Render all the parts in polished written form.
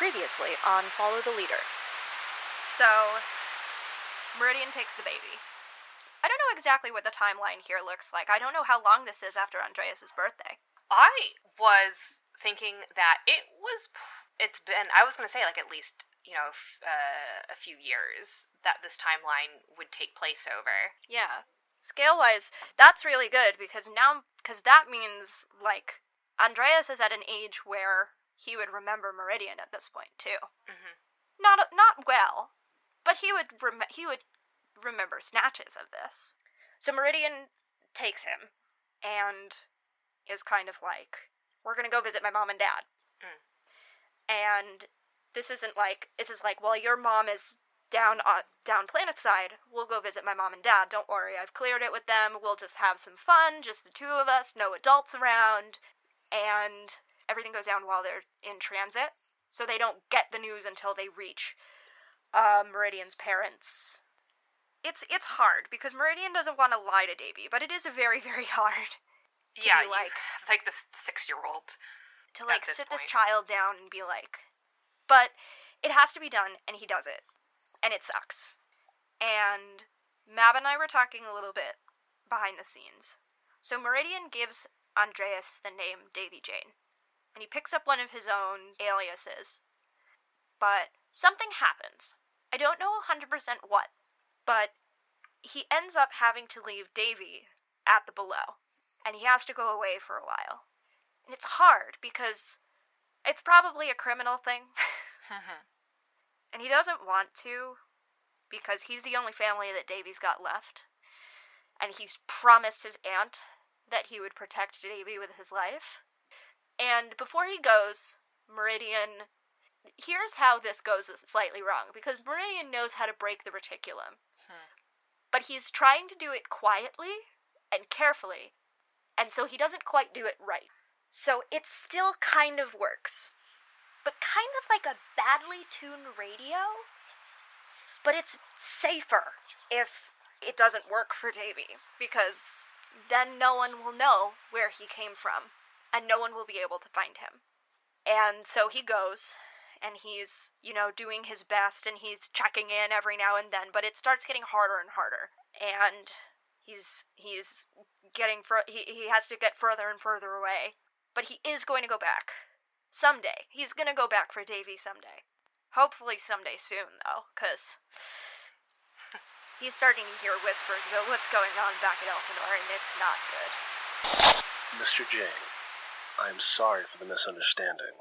Previously on Follow the Leader. So, Meridian takes the baby. I don't know exactly what the timeline here looks like. I don't know how long this is after Andreas' birthday. I was thinking that I was going to say, like, at least, a few years that this timeline would take place over. Yeah. Scale-wise, that's really good, because that means, like, Andreas is at an age where he would remember Meridian at this point, too. Mm-hmm. Not well, but he would remember snatches of this. So Meridian takes him, and is kind of like, we're gonna go visit my mom and dad. Mm. And this is like, well, your mom is down planet side, we'll go visit my mom and dad, don't worry, I've cleared it with them, we'll just have some fun, just the two of us, no adults around, and everything goes down while they're in transit, so they don't get the news until they reach Meridian's parents. It's hard, because Meridian doesn't want to lie to Davy, but it is very, very hard to be like this 6-year-old. To like sit this child down and be like, but it has to be done, and he does it. And it sucks. And Mab and I were talking a little bit behind the scenes. So Meridian gives Andreas the name Davy Jane. And he picks up one of his own aliases. But something happens. I don't know 100% what. But he ends up having to leave Davy at the below. And he has to go away for a while. And it's hard because it's probably a criminal thing. And he doesn't want to, because he's the only family that Davy's got left. And he's promised his aunt that he would protect Davy with his life. And before he goes, Meridian... Here's how this goes slightly wrong, because Meridian knows how to break the reticulum. But he's trying to do it quietly and carefully, and so he doesn't quite do it right. So it still kind of works. But kind of like a badly tuned radio. But it's safer if it doesn't work for Davy, because then no one will know where he came from, and no one will be able to find him. And so he goes, and he's, doing his best, and he's checking in every now and then, but it starts getting harder and harder. And he's getting he has to get further and further away. But he is going to go back. Someday. He's going to go back for Davy someday. Hopefully someday soon, though, because he's starting to hear whispers about what's going on back at Elsinore, and it's not good. Mr. Jane, I am sorry for the misunderstanding.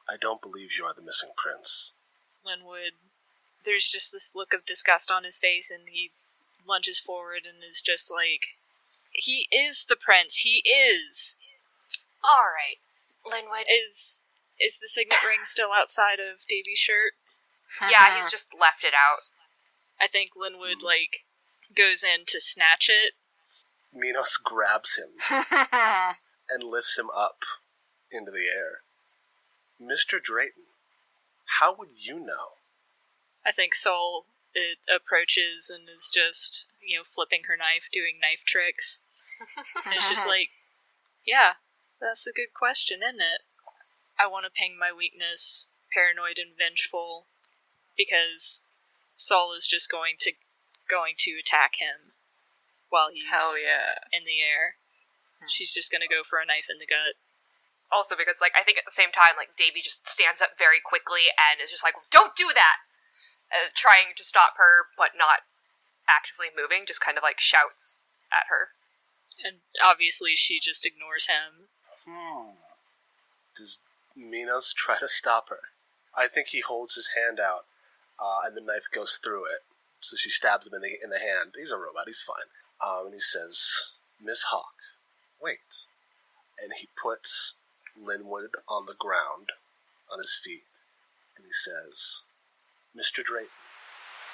I don't believe you are the missing prince. Linwood, there's just this look of disgust on his face, and he lunges forward and is just like, he is the prince, he is! Alright, Linwood. Is the signet ring still outside of Davy's shirt? Yeah, he's just left it out. I think Linwood, goes in to snatch it. Minos grabs him and lifts him up into the air. Mr. Drayton, how would you know? I think Sol approaches and is just, flipping her knife, doing knife tricks. And it's just like, yeah, that's a good question, isn't it? I want to ping my weakness, paranoid and vengeful, because Sol is just going to attack him while he's in the air. She's just going to go for a knife in the gut. Also because, I think at the same time, Davy just stands up very quickly and is just like, well, don't do that! Trying to stop her, but not actively moving, just kind of, shouts at her. And obviously she just ignores him. Does Minos try to stop her? I think he holds his hand out, and the knife goes through it. So she stabs him in the hand. He's a robot, he's fine. And he says, Miss Hawk, wait. And he puts Linwood on the ground, on his feet, and he says, Mr. Drayton,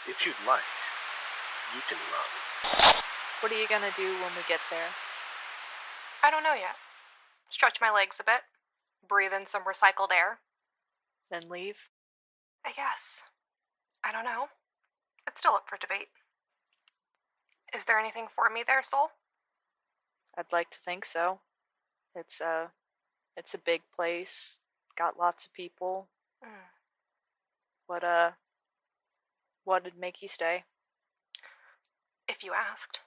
if you'd like, you can run. What are you gonna do when we get there? I don't know yet. Stretch my legs a bit. Breathe in some recycled air. Then leave? I guess. I don't know. It's still up for debate. Is there anything for me there, Sol? I'd like to think so. It's a big place. Got lots of people. What'd make you stay? If you asked.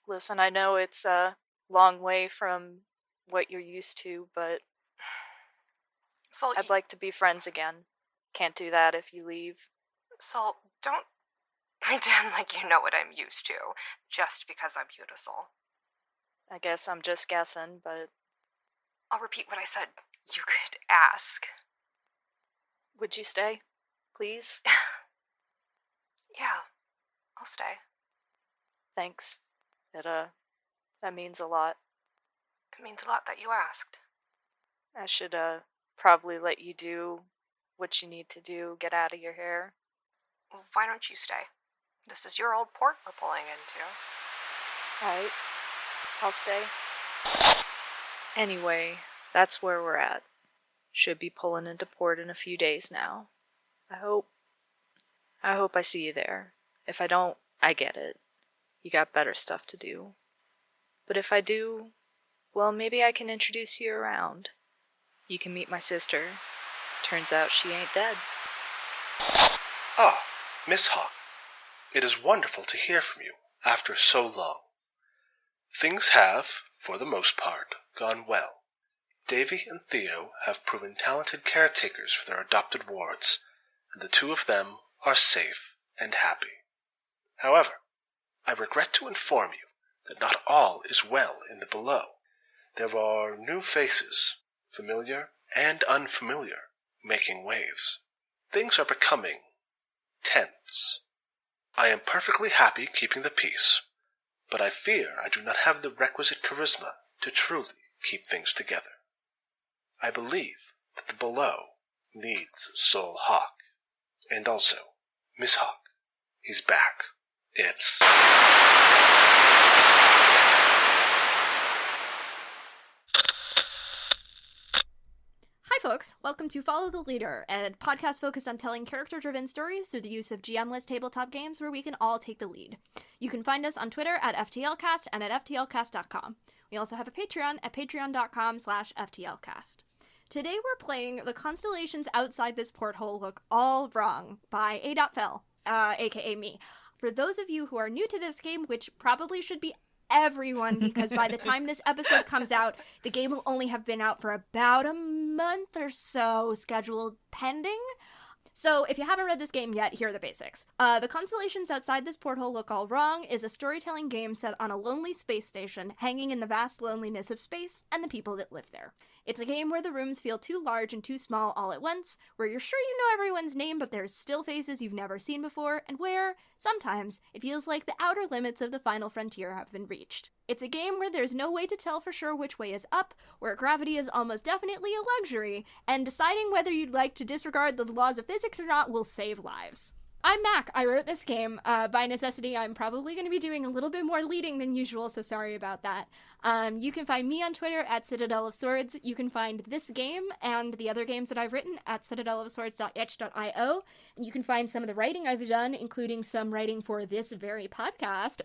Listen, I know it's a long way from what you're used to, but Sol, I'd like to be friends again. Can't do that if you leave. Sol, don't pretend like you know what I'm used to, just because I'm beautiful. I guess I'm just guessing, but I'll repeat what I said. You could ask. would you stay? Please? Yeah, I'll stay. Thanks. That means a lot. It means a lot that you asked. I should, probably let you do what you need to do, get out of your hair. Well, why don't you stay? This is your old port we're pulling into. Alright. I'll stay. Anyway, that's where we're at. Should be pulling into port in a few days now. I hope I see you there. If I don't, I get it. You got better stuff to do. But if I do, well, maybe I can introduce you around. You can meet my sister. Turns out she ain't dead. Ah, Miss Hawk. It is wonderful to hear from you after so long. Things have, for the most part, gone well. Davy and Theo have proven talented caretakers for their adopted wards, and the two of them are safe and happy. However, I regret to inform you that not all is well in the below. There are new faces, familiar and unfamiliar, making waves. Things are becoming tense. I am perfectly happy keeping the peace, but I fear I do not have the requisite charisma to truly keep things together. I believe that the below needs Soul Hawk, and also Miss Hawk. He's back. It's... Hi, folks. Welcome to Follow the Leader, a podcast focused on telling character-driven stories through the use of GM-less tabletop games where we can all take the lead. You can find us on Twitter at FTLcast and at FTLcast.com. We also have a Patreon at patreon.com/FTLcast. Today we're playing The Constellations Outside This Porthole Look All Wrong by A.Fell, aka me. For those of you who are new to this game, which probably should be everyone, because by the time this episode comes out, the game will only have been out for about a month or so, scheduled pending. So if you haven't read this game yet, here are the basics. The Constellations Outside This Porthole Look All Wrong is a storytelling game set on a lonely space station, hanging in the vast loneliness of space and the people that live there. It's a game where the rooms feel too large and too small all at once, where you're sure you know everyone's name but there's still faces you've never seen before, and where, sometimes, it feels like the outer limits of the final frontier have been reached. It's a game where there's no way to tell for sure which way is up, where gravity is almost definitely a luxury, and deciding whether you'd like to disregard the laws of physics or not will save lives. I'm Mac. I wrote this game. By necessity, I'm probably going to be doing a little bit more leading than usual, so sorry about that. You can find me on Twitter at Citadel of Swords. You can find this game and the other games that I've written at citadelofswords.itch.io. And you can find some of the writing I've done, including some writing for this very podcast,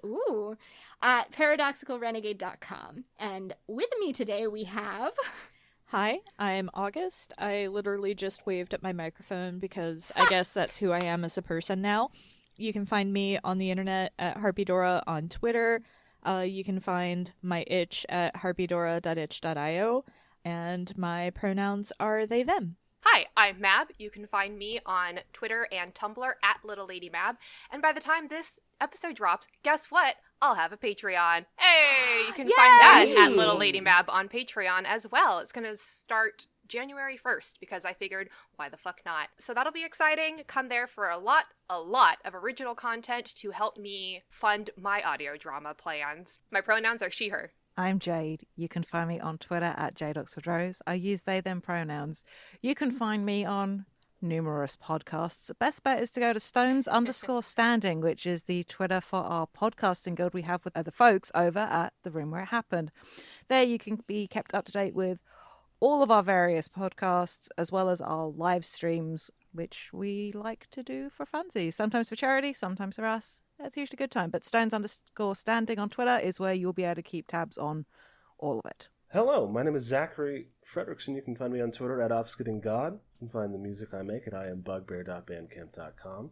at paradoxicalrenegade.com. And with me today we have... Hi, I'm August. I literally just waved at my microphone because I guess that's who I am as a person now. You can find me on the internet at Harpydora on Twitter. You can find my itch at harpydora.itch.io, and my pronouns are they, them. Hi, I'm Mab. You can find me on Twitter and Tumblr at Little Lady Mab. And by the time this episode drops, guess what? I'll have a Patreon. Hey, you can find that at Little Lady Mab on Patreon as well. It's going to start January 1st because I figured, why the fuck not? So that'll be exciting. Come there for a lot of original content to help me fund my audio drama plans. My pronouns are she, her. I'm Jade. You can find me on Twitter at JadeOxfordRose. I use they, them pronouns. You can find me on numerous podcasts. Best bet is to go to Stones_Standing, which is the Twitter for our podcasting guild we have with other folks over at The Room Where It Happened. There you can be kept up to date with all of our various podcasts, as well as our live streams, which we like to do for funsies. Sometimes for charity, sometimes for us. It's usually a good time. But Stones_Standing on Twitter is where you'll be able to keep tabs on all of it. Hello, my name is Zachary Frederickson. You can find me on Twitter at OffSkiddingGod. You can find the music I make at iambugbear.bandcamp.com.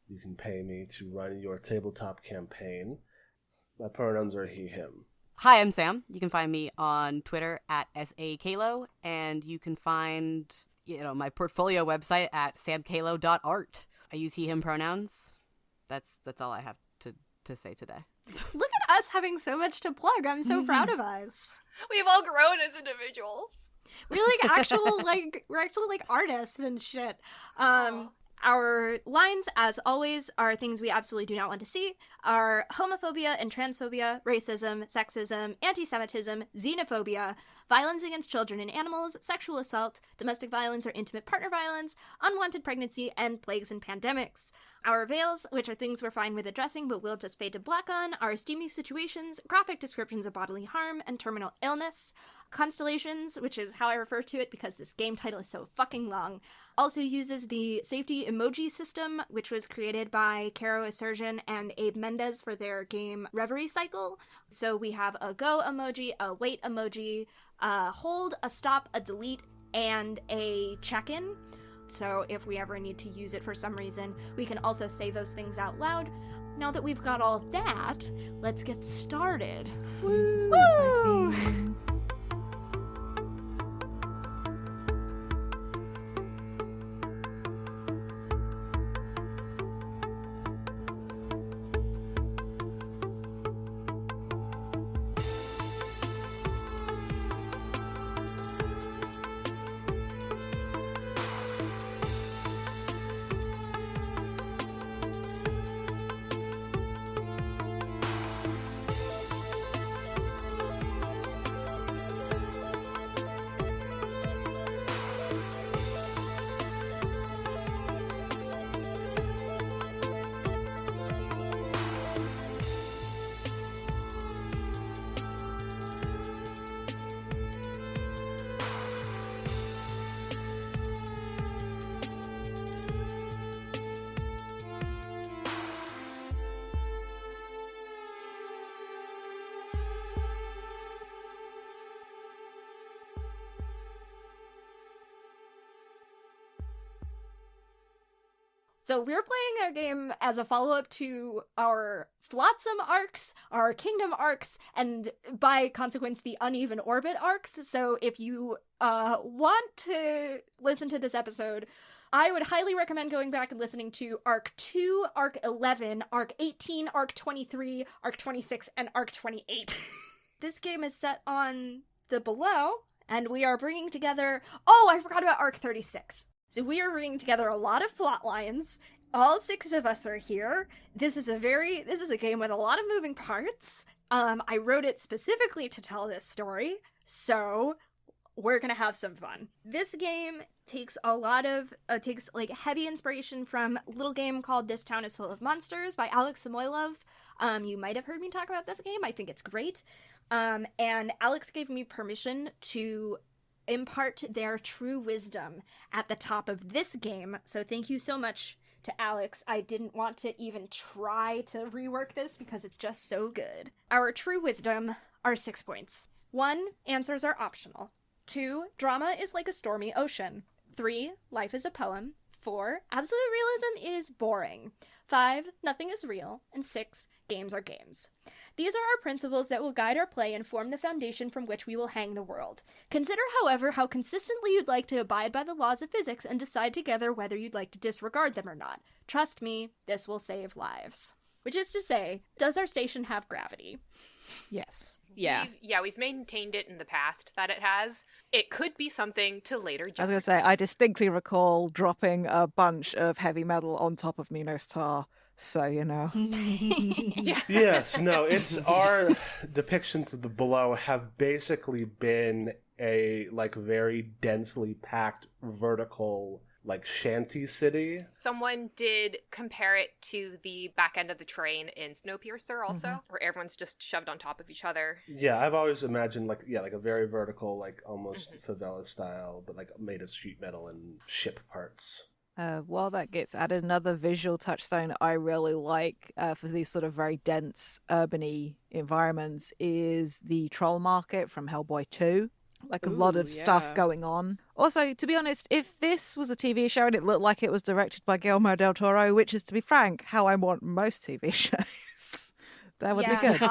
You can pay me to run your tabletop campaign. My pronouns are he, him. Hi, I'm Sam. You can find me on Twitter at SAKalo, and you can find my portfolio website at samkalo.art. I use he, him pronouns. That's all I have to say today. Look at us having so much to plug. I'm so proud of us. We've all grown as individuals. We're we're actually like artists and shit. Our lines, as always, are things we absolutely do not want to see, are homophobia and transphobia, racism, sexism, anti-Semitism, xenophobia, violence against children and animals, sexual assault, domestic violence or intimate partner violence, unwanted pregnancy, and plagues and pandemics. Our veils, which are things we're fine with addressing but will just fade to black on, are steamy situations, graphic descriptions of bodily harm, and terminal illness. Constellations, which is how I refer to it because this game title is so fucking long, also uses the safety emoji system, which was created by Caro Asurgeon and Abe Mendez for their game Reverie Cycle. So we have a go emoji, a wait emoji, a hold, a stop, a delete, and a check-in. So if we ever need to use it for some reason, we can also say those things out loud. Now that we've got all that, let's get started. Woo! So we're playing our game as a follow-up to our Flotsam arcs, our Kingdom arcs, and by consequence the Uneven Orbit arcs. So if you want to listen to this episode, I would highly recommend going back and listening to Arc 2, Arc 11, Arc 18, Arc 23, Arc 26, and Arc 28. This game is set on the Below, and we are bringing together... Oh, I forgot about Arc 36. So we are bringing together a lot of plot lines. All 6 of us are here. This is a game with a lot of moving parts. I wrote it specifically to tell this story, so we're gonna have some fun. This game takes heavy inspiration from a little game called This Town is Full of Monsters by Alex Samoylov. You might have heard me talk about this game. I think it's great. And Alex gave me permission to impart their true wisdom at the top of this game, so thank you so much to Alex. I didn't want to even try to rework this because it's just so good. Our true wisdom are 6 points. 1, answers are optional. 2, drama is like a stormy ocean. 3, life is a poem. 4, absolute realism is boring. 5, nothing is real. And 6, games are games. These are our principles that will guide our play and form the foundation from which we will hang the world. Consider, however, how consistently you'd like to abide by the laws of physics and decide together whether you'd like to disregard them or not. Trust me, this will save lives. Which is to say, does our station have gravity? Yes. Yeah. We've maintained it in the past that it has. It could be something to later judge. I was going to say, I distinctly recall dropping a bunch of heavy metal on top of Minos Tar, so you know. Yes, no, it's our depictions of the Below have basically been a very densely packed vertical shanty city. Someone did compare it to the back end of the train in Snowpiercer also, where everyone's just shoved on top of each other. Yeah, I've always imagined a very vertical, almost favela style, but made of sheet metal and ship parts. While that gets added, another visual touchstone I really like for these sort of very dense urban-y environments is the troll market from Hellboy 2. Like a lot of stuff going on. Also, to be honest, if this was a TV show and it looked like it was directed by Guillermo del Toro, which is, to be frank, how I want most TV shows, that would be good.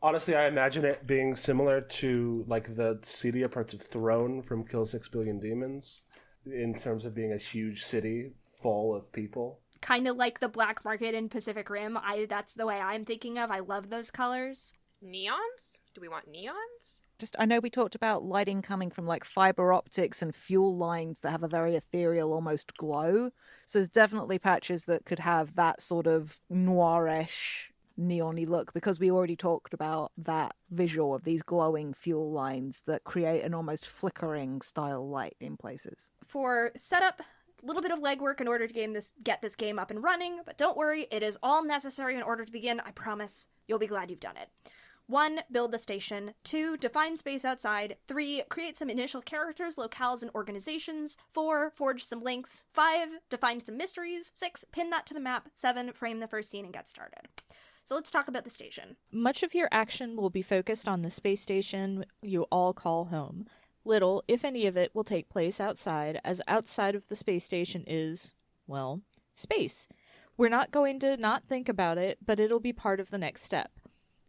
Honestly, I imagine it being similar to like the seedier parts of Throne from Kill 6 Billion Demons, in terms of being a huge city full of people. Kind of like the black market in Pacific Rim. That's the way I'm thinking of. I love those colors. Neons? Do we want neons? I know we talked about lighting coming from like fiber optics and fuel lines that have a very ethereal, almost glow. So there's definitely patches that could have that sort of noirish, neon-y look, because we already talked about that visual of these glowing fuel lines that create an almost flickering style light in places. For setup, a little bit of legwork in order to get this game up and running, but don't worry, it is all necessary in order to begin. I promise you'll be glad you've done it. 1. Build the station. 2. Define space outside. 3. Create some initial characters, locales, and organizations. 4. Forge some links. 5. Define some mysteries. 6. Pin that to the map. 7. Frame the first scene and get started. So let's talk about the station. Much of your action will be focused on the space station you all call home. Little, if any of it, will take place outside, as outside of the space station is, well, space. We're not going to not think about it, but it'll be part of the next step.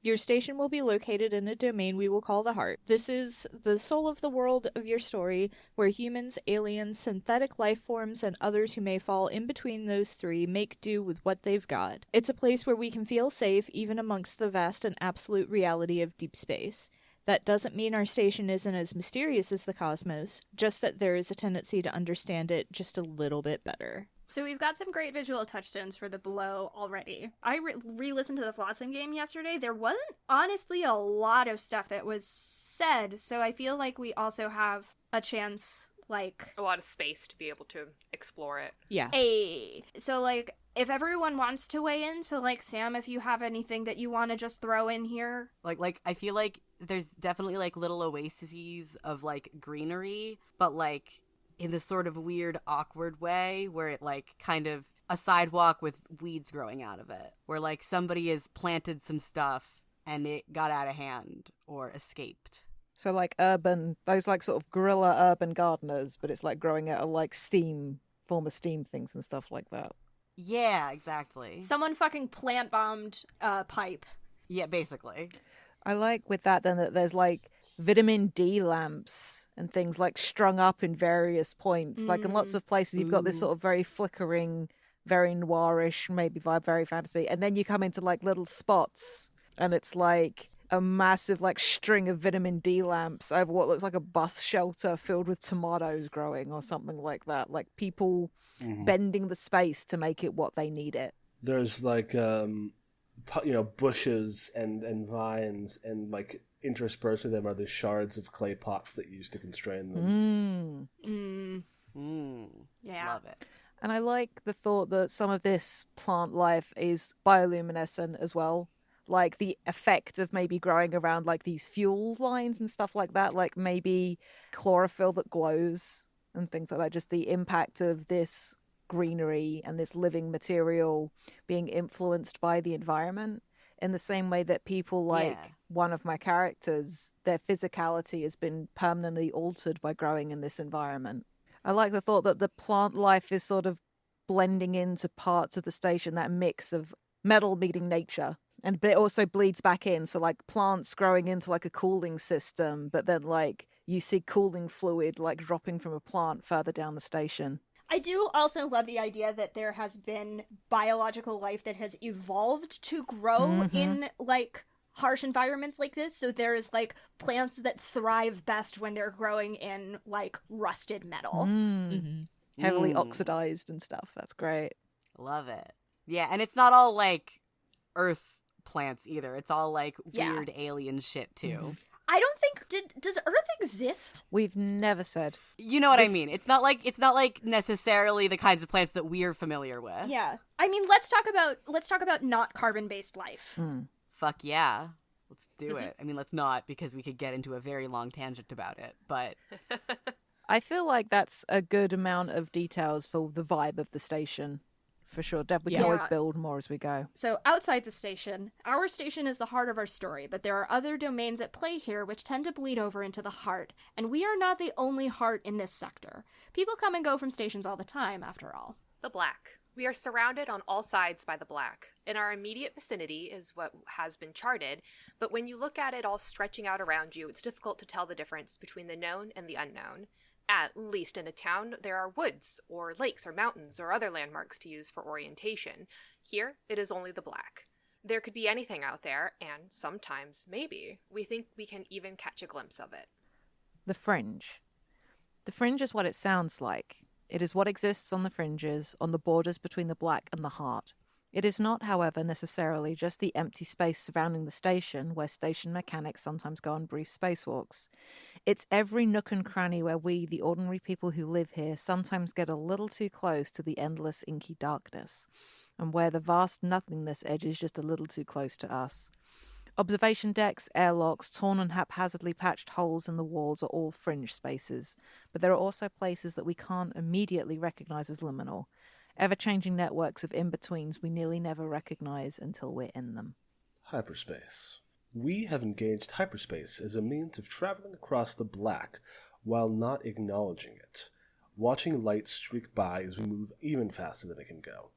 Your station will be located in a domain we will call the Heart. This is the soul of the world of your story, where humans, aliens, synthetic life forms, and others who may fall in between those three make do with what they've got. It's a place where we can feel safe even amongst the vast and absolute reality of deep space. That doesn't mean our station isn't as mysterious as the cosmos, just that there is a tendency to understand it just a little bit better. So we've got some great visual touchstones for the Below already. I re-listened to the Flotsam game yesterday. There wasn't honestly a lot of stuff that was said, so I feel like we also have a chance, like... a lot of space to be able to explore it. Yeah. So, like, if everyone wants to weigh in, so, like, Sam, if you have anything that you want to just throw in here. Like, I feel like there's definitely, like, little oases of, like, greenery, but, like... in this sort of weird, awkward way where it, like, kind of a sidewalk with weeds growing out of it. Where, like, somebody has planted some stuff and it got out of hand or escaped. So, like, urban, those, like, sort of guerrilla urban gardeners, but it's, like, growing out of, like, former steam things and stuff like that. Yeah, exactly. Someone fucking plant-bombed a pipe. Yeah, basically. I like with that, then, that there's, like, vitamin D lamps and things like strung up in various points. Like in lots of places you've got this sort of very flickering, very noirish, maybe vibe, very fantasy, and then you come into like little spots and it's like a massive like string of vitamin D lamps over what looks like a bus shelter filled with tomatoes growing or something like that. Like people bending the space to make it what they need it. There's like bushes and vines, and like interspersed with them are the shards of clay pots that you used to constrain them. Yeah. Love it. And I like the thought that some of this plant life is bioluminescent as well. Like the effect of maybe growing around like these fuel lines and stuff like that, like maybe chlorophyll that glows and things like that. Just the impact of this greenery and this living material being influenced by the environment in the same way that people like one of my characters, their physicality has been permanently altered by growing in this environment. I like the thought that the plant life is sort of blending into parts of the station, that mix of metal meeting nature. But it also bleeds back in. So like plants growing into like a cooling system, but then like you see cooling fluid like dropping from a plant further down the station. I do also love the idea that there has been biological life that has evolved to grow in like harsh environments like this. So there's like plants that thrive best when they're growing in like rusted metal. Heavily oxidized and stuff. That's great. Love it. Yeah, and it's not all like earth plants either. It's all like weird alien shit too. I don't think does Earth exist? We've never said. You know what I mean? It's not like necessarily the kinds of plants that we're familiar with. Yeah. I mean, let's talk about not carbon-based life. Fuck yeah. Let's do it. I mean, let's not, because we could get into a very long tangent about it, but I feel like that's a good amount of details for the vibe of the station. For sure. Deb, we can always build more as we go. So outside the station, our station is the heart of our story, but there are other domains at play here which tend to bleed over into the heart, and we are not the only heart in this sector. People come and go from stations all the time, after all. The black. We are surrounded on all sides by the black. In our immediate vicinity is what has been charted, but when you look at it all stretching out around you, it's difficult to tell the difference between the known and the unknown. At least in a town, there are woods, or lakes, or mountains, or other landmarks to use for orientation. Here, it is only the black. There could be anything out there, and sometimes, maybe, we think we can even catch a glimpse of it. The fringe. The fringe is what it sounds like. It is what exists on the fringes, on the borders between the black and the heart. It is not, however, necessarily just the empty space surrounding the station, where station mechanics sometimes go on brief spacewalks. It's every nook and cranny where we, the ordinary people who live here, sometimes get a little too close to the endless inky darkness, and where the vast nothingness edges just a little too close to us. Observation decks, airlocks, torn and haphazardly patched holes in the walls are all fringe spaces, but there are also places that we can't immediately recognize as liminal. Ever-changing networks of in-betweens we nearly never recognize until we're in them. Hyperspace. We have engaged hyperspace as a means of traveling across the black while not acknowledging it, watching light streak by as we move even faster than it can go.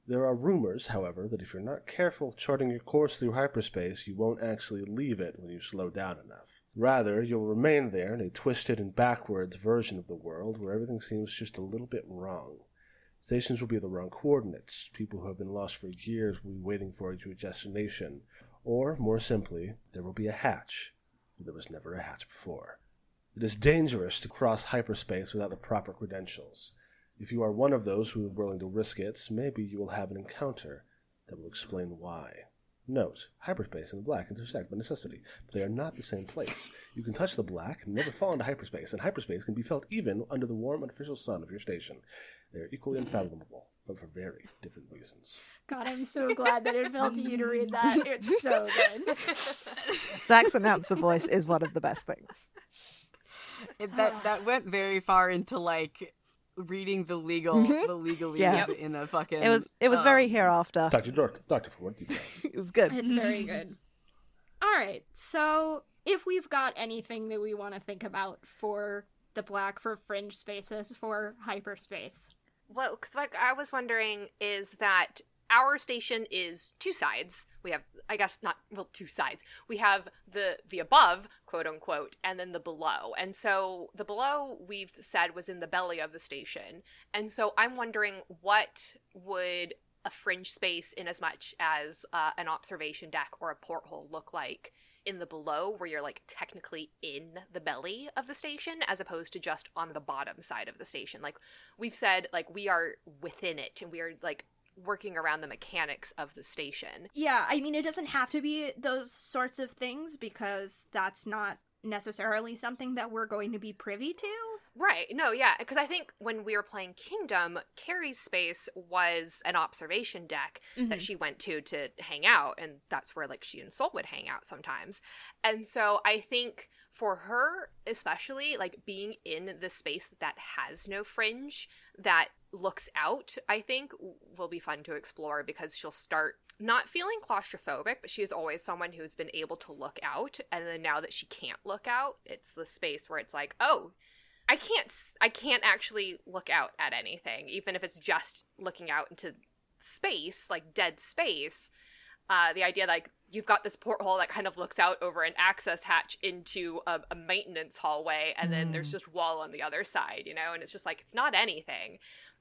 There are rumors, however, that if you're not careful charting your course through hyperspace, you won't actually leave it when you slow down enough. Rather, you'll remain there in a twisted and backwards version of the world where everything seems just a little bit wrong. Stations will be the wrong coordinates. People who have been lost for years will be waiting for you to a destination. Or, more simply, there will be a hatch, but there was never a hatch before. It is dangerous to cross hyperspace without the proper credentials. If you are one of those who are willing to risk it, maybe you will have an encounter that will explain why. Note, hyperspace and the black intersect by necessity, but they are not the same place. You can touch the black and never fall into hyperspace, and hyperspace can be felt even under the warm artificial sun of your station. They are equally unfathomable, but for very different reasons. God, I'm so glad that it fell to you to read that. It's so good. Zach's announcer voice is one of the best things. That went very far into, like, reading the legalese in a fucking... It was very hereafter. Doctor for what details. It was good. It's very good. All right, so if we've got anything that we want to think about for the black, for fringe spaces, for hyperspace. Well, because what I was wondering is that our station is two sides. We have, I guess, not, well, two sides. We have the above, quote unquote, and then the below. And so the below, we've said, was in the belly of the station. And so I'm wondering, what would a fringe space in as much as an observation deck or a porthole look like in the below, where you're, like, technically in the belly of the station as opposed to just on the bottom side of the station? Like, we've said, like, we are within it and we are, like, working around the mechanics of the station. Yeah, I mean, it doesn't have to be those sorts of things because that's not necessarily something that we're going to be privy to. Right. No, yeah, because I think when we were playing Kingdom, Carrie's space was an observation deck that she went to hang out, and that's where, like, she and Soul would hang out sometimes. And so I think for her, especially, like, being in the space that has no fringe, that looks out, I think will be fun to explore, because she'll start not feeling claustrophobic, but she is always someone who's been able to look out, and then now that she can't look out, it's the space where it's like, oh, I can't actually look out at anything, even if it's just looking out into space, like dead space. The idea, like, you've got this porthole that kind of looks out over an access hatch into a maintenance hallway, and then there's just wall on the other side, you know, and it's just like, it's not anything.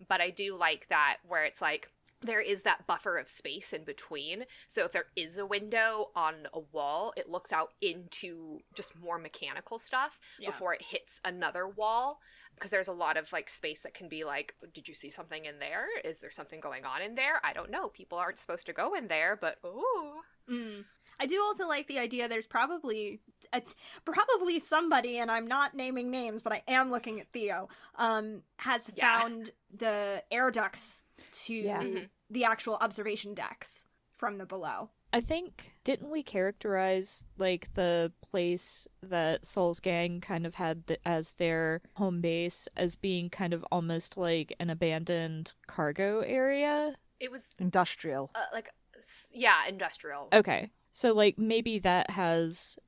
But I do like that, where it's like, there is that buffer of space in between. So if there is a window on a wall, it looks out into just more mechanical stuff before it hits another wall. Because there's a lot of, like, space that can be like, did you see something in there? Is there something going on in there? I don't know. People aren't supposed to go in there, but ooh. I do also like the idea there's probably somebody, and I'm not naming names, but I am looking at Theo, has found the air ducts to the actual observation decks from the below. I think, didn't we characterize, like, the place that Soul's gang kind of had as their home base as being kind of almost like an abandoned cargo area? It was Industrial. Industrial. Okay. So, like, maybe that has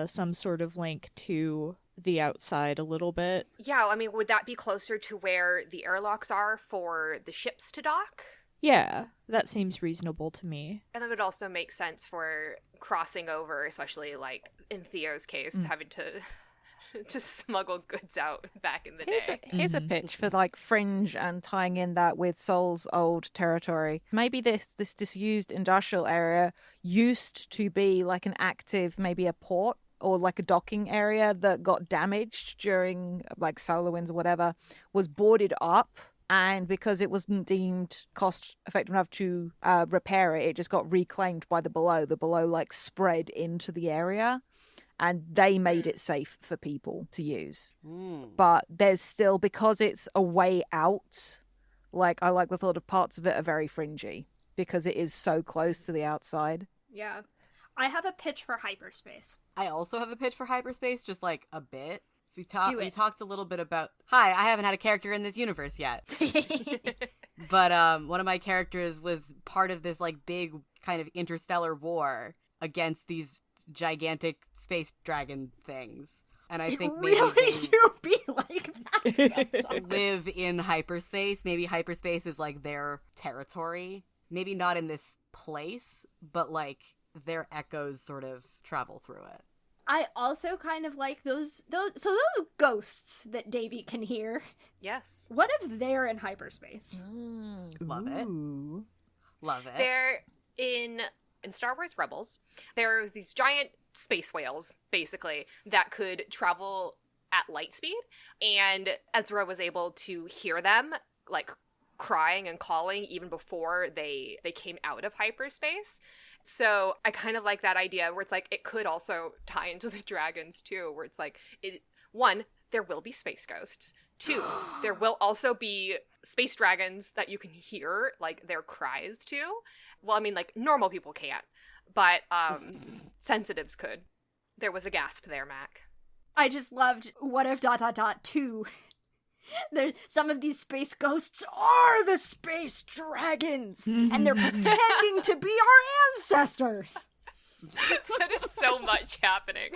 some sort of link to the outside a little bit. Yeah, I mean, would that be closer to where the airlocks are for the ships to dock? Yeah, that seems reasonable to me. And that would also make sense for crossing over, especially like in Theo's case, having to smuggle goods out back in the day. Here's a pitch for like Fringe and tying in that with Soul's old territory. Maybe this disused industrial area used to be like an active, maybe a port or like a docking area that got damaged during like solar winds or whatever, was boarded up. And because it wasn't deemed cost effective enough to repair it, it just got reclaimed by the below. The below like spread into the area, and they made it safe for people to use. But there's still, because it's a way out, like I like the thought of parts of it are very fringy because it is so close to the outside. Yeah. I have a pitch for hyperspace. I also have a pitch for hyperspace, just like a bit. We talked a little bit about, I haven't had a character in this universe yet. But one of my characters was part of this like big kind of interstellar war against these gigantic space dragon things. And I think maybe really do be like that. live in hyperspace. Maybe hyperspace is like their territory. Maybe not in this place, but like their echoes sort of travel through it. I also kind of like those ghosts that Davy can hear. Yes. What if they're in hyperspace? Love it. Love it. They're in Star Wars Rebels. There's these giant space whales, basically, that could travel at light speed, and Ezra was able to hear them, like, crying and calling even before they came out of hyperspace. So I kind of like that idea where it's like it could also tie into the dragons too, where it's like, one, there will be space ghosts. Two, there will also be space dragons that you can hear like their cries to. Well, I mean, like normal people can't, but sensitives could. There was a gasp there, Mac. I just loved what if ... two. Some of these space ghosts are the space dragons, and they're pretending to be our ancestors. That is so much happening.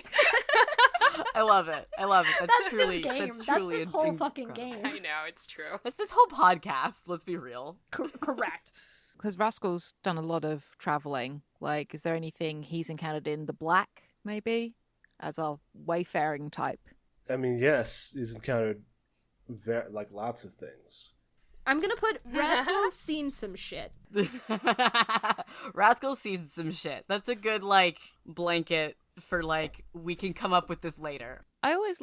I love it. That's truly, this game. that's truly this whole fucking game. I know, it's true. That's this whole podcast. Let's be real. Correct. Because Rascal's done a lot of traveling. Like, is there anything he's encountered in the Black, maybe, as a wayfaring type? I mean, yes, he's encountered lots of things. I'm gonna put Rascal's seen some shit. Rascal's seen some shit. That's a good, like, blanket for, like, we can come up with this later. I always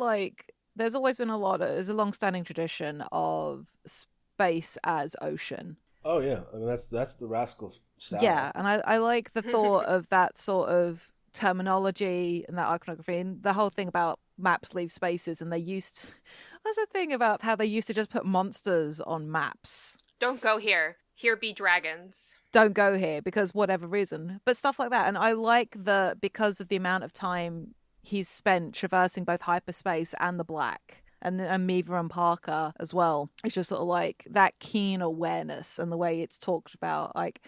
there's always been there's a long-standing tradition of space as ocean. Oh, yeah. I mean, that's the Rascal style. Yeah, and I like the thought of that sort of terminology and that iconography, and the whole thing about maps leave spaces, and there's a thing about how they used to just put monsters on maps. Don't go here. Here be dragons. Don't go here because whatever reason. But stuff like that. And I like because of the amount of time he's spent traversing both hyperspace and the Black, and Miva and Parker as well. It's just sort of like that keen awareness and the way it's talked about. Like,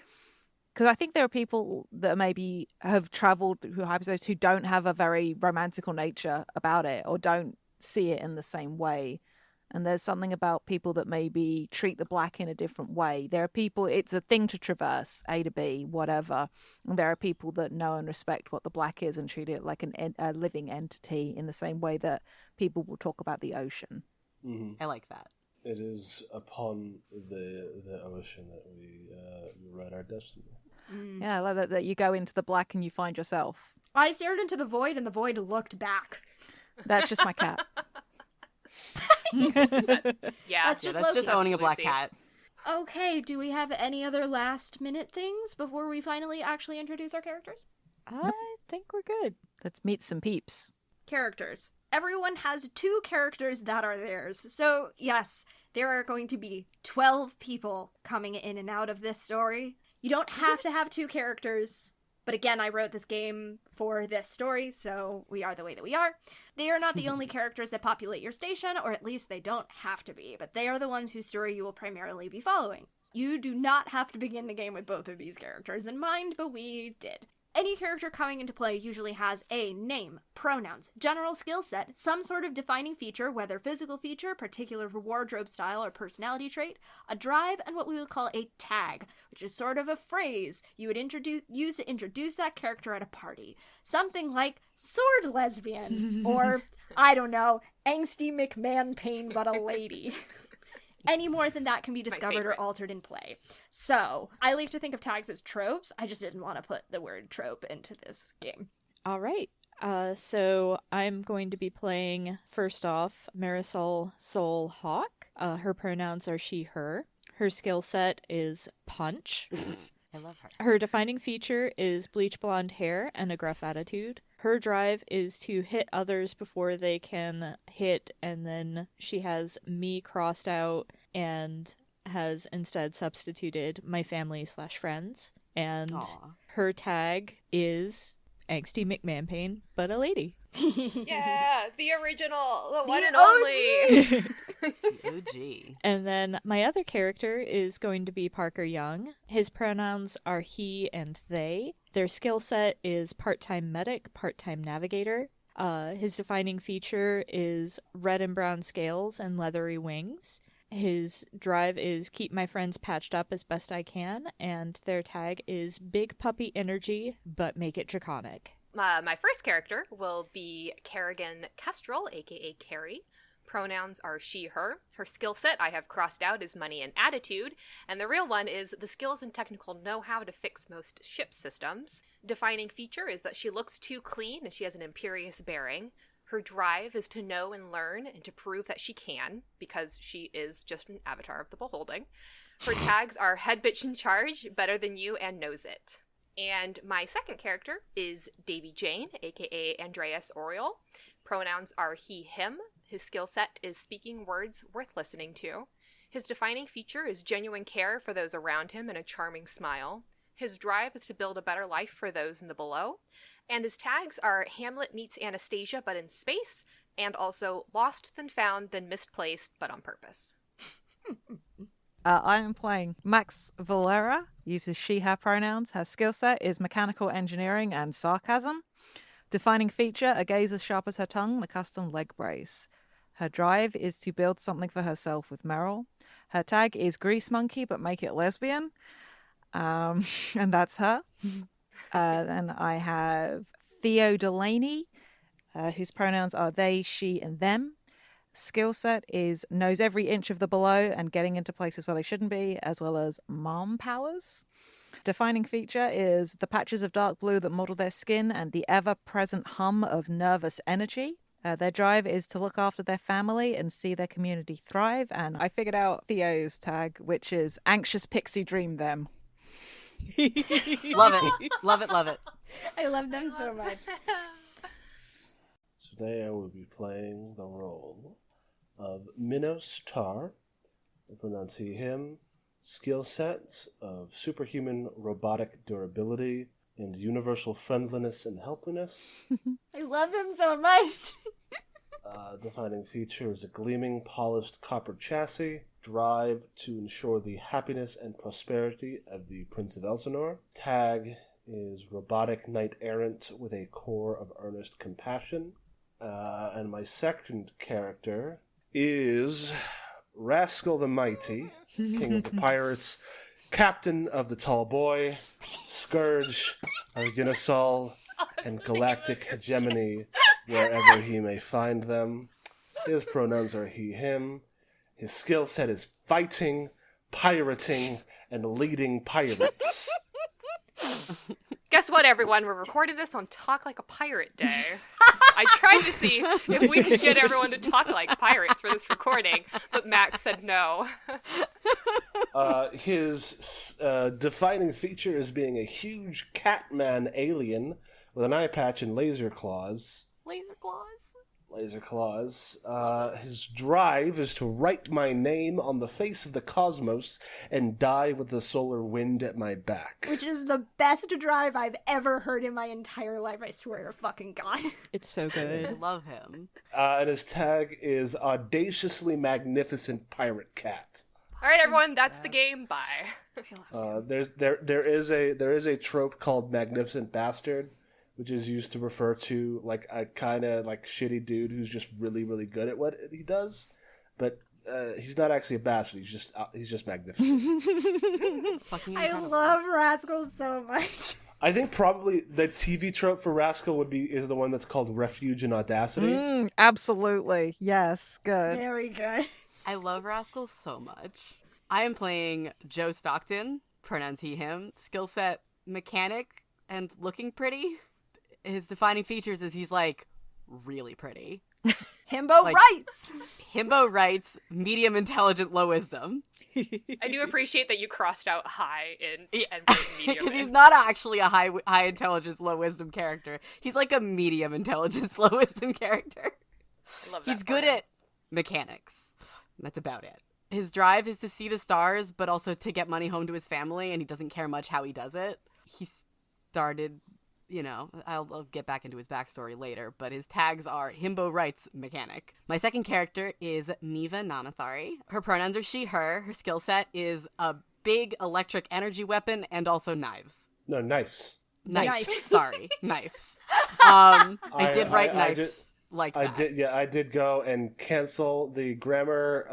because I think there are people that maybe have traveled through hyperspace who don't have a very romantical nature about it or don't see it in the same way. And there's something about people that maybe treat the Black in a different way. There are people, it's a thing to traverse, A to B, whatever. And there are people that know and respect what the Black is and treat it like a living entity in the same way that people will talk about the ocean. Mm-hmm. I like that. It is upon the ocean that we write our destiny. Yeah, I like that you go into the Black and you find yourself. I stared into the void and the void looked back. That's just my cat. That's just owning a black cat. Okay, do we have any other last minute things before we finally actually introduce our characters? I think we're good. Let's meet some peeps. Characters. Everyone has 2 characters that are theirs. So, yes, there are going to be 12 people coming in and out of this story. You don't have to have 2 characters. But again, I wrote this game for this story, so we are the way that we are. They are not the only characters that populate your station, or at least they don't have to be, but they are the ones whose story you will primarily be following. You do not have to begin the game with both of these characters in mind, but we did. Any character coming into play usually has a name, pronouns, general skill set, some sort of defining feature, whether physical feature, particular wardrobe style, or personality trait, a drive, and what we would call a tag, which is sort of a phrase you would use to introduce that character at a party. Something like sword lesbian, or, I don't know, angsty McMahon pain but a lady. Any more than that can be discovered or altered in play. So, I like to think of tags as tropes. I just didn't want to put the word trope into this game. All right. So I'm going to be playing, first off, Marisol Soul Hawk. Her pronouns are she, her. Her skill set is punch. I love her. Her defining feature is bleach blonde hair and a gruff attitude. Her drive is to hit others before they can hit, and then she has me crossed out and has instead substituted my family/friends. And Aww. her tag is angsty McMahon pain, but a lady. Yeah, the original, the one and only. OG. And then my other character is going to be Parker Young. His pronouns are he and they. Their skill set is part-time medic, part-time navigator. His defining feature is red and brown scales and leathery wings. His drive is keep my friends patched up as best I can, and their tag is big puppy energy, but make it draconic. My first character will be Kerrigan Kestrel, aka Carrie. Pronouns are she, her. Her skill set I have crossed out is money and attitude, and the real one is the skills and technical know-how to fix most ship systems. Defining feature is that she looks too clean and she has an imperious bearing. Her drive is to know and learn and to prove that she can, because she is just an avatar of the beholding. Her tags are head bitch in charge, better than you, and knows it. And my second character is Davy Jane, aka Andreas Oriole. Pronouns are he, him. His skill set is speaking words worth listening to. His defining feature is genuine care for those around him and a charming smile. His drive is to build a better life for those in the below. And his tags are Hamlet meets Anastasia but in space, and also lost than found than misplaced but on purpose. I am playing Max Valera, uses she, her pronouns. Her skill set is mechanical engineering and sarcasm. Defining feature, a gaze as sharp as her tongue, the custom leg brace. Her drive is to build something for herself with Meryl. Her tag is grease monkey, but make it lesbian. And that's her. Then I have Theo Delaney, whose pronouns are they, she, and them. Skill set is knows every inch of the below and getting into places where they shouldn't be, as well as mom powers. Defining feature is the patches of dark blue that model their skin and the ever-present hum of nervous energy. Their drive is to look after their family and see their community thrive. And I figured out Theo's tag, which is anxious pixie dream them. Love it. Love it, love it. I love them so much. Today I will be playing the role of Minos Tar, I pronounce he, him, skill sets of superhuman robotic durability and universal friendliness and helpliness. I love him so much. Defining feature is a gleaming, polished copper chassis, drive to ensure the happiness and prosperity of the Prince of Elsinore. Tag is robotic knight-errant with a core of earnest compassion. And my second character is Rascal the Mighty, King of the Pirates, Captain of the Tall Boy, Scourge, Arginasol, and Galactic Hegemony, wherever he may find them. His pronouns are he, him. His skill set is fighting, pirating, and leading pirates. Guess what, everyone? We're recording this on Talk Like a Pirate Day. I tried to see if we could get everyone to talk like pirates for this recording, but Max said no. His defining feature is being a huge catman alien with an eye patch and laser claws. Laser claws? laser claws. His drive is to write my name on the face of the cosmos and die with the solar wind at my back. Which is the best drive I've ever heard in my entire life, I swear to fucking God. It's so good. I love him. And his tag is audaciously magnificent pirate cat. All right, everyone, that's the game. Bye. There is a trope called magnificent bastard, which is used to refer to like a kind of like shitty dude who's just really, really good at what he does, but he's not actually a bastard. He's just magnificent. Fucking I incredible. love Rascal so much. I think probably the TV trope for Rascal is the one that's called Refuge and Audacity. Absolutely. Yes. Good. Very good. I love Rascal so much. I am playing Joe Stockton, pronouns he, him, skill set mechanic, and looking pretty. His defining features is he's, like, really pretty. Himbo Like- writes! Himbo writes, medium intelligent, low wisdom. I do appreciate that you crossed out high and put medium Because he's in. not actually a high intelligence, low wisdom character. He's like a medium intelligence, low wisdom character. I love that He's for good him. at mechanics. That's about it. His drive is to see the stars, but also to get money home to his family, and he doesn't care much how he does it. He started, I'll get back into his backstory later, but his tags are Himbo Writes Mechanic. My second character is Miva Namathari. Her pronouns are she, her. Her skill set is a big electric energy weapon and also knives. No, knives. Knives. Knives. Sorry, knives. I did write I knives like that. I did go and cancel the grammar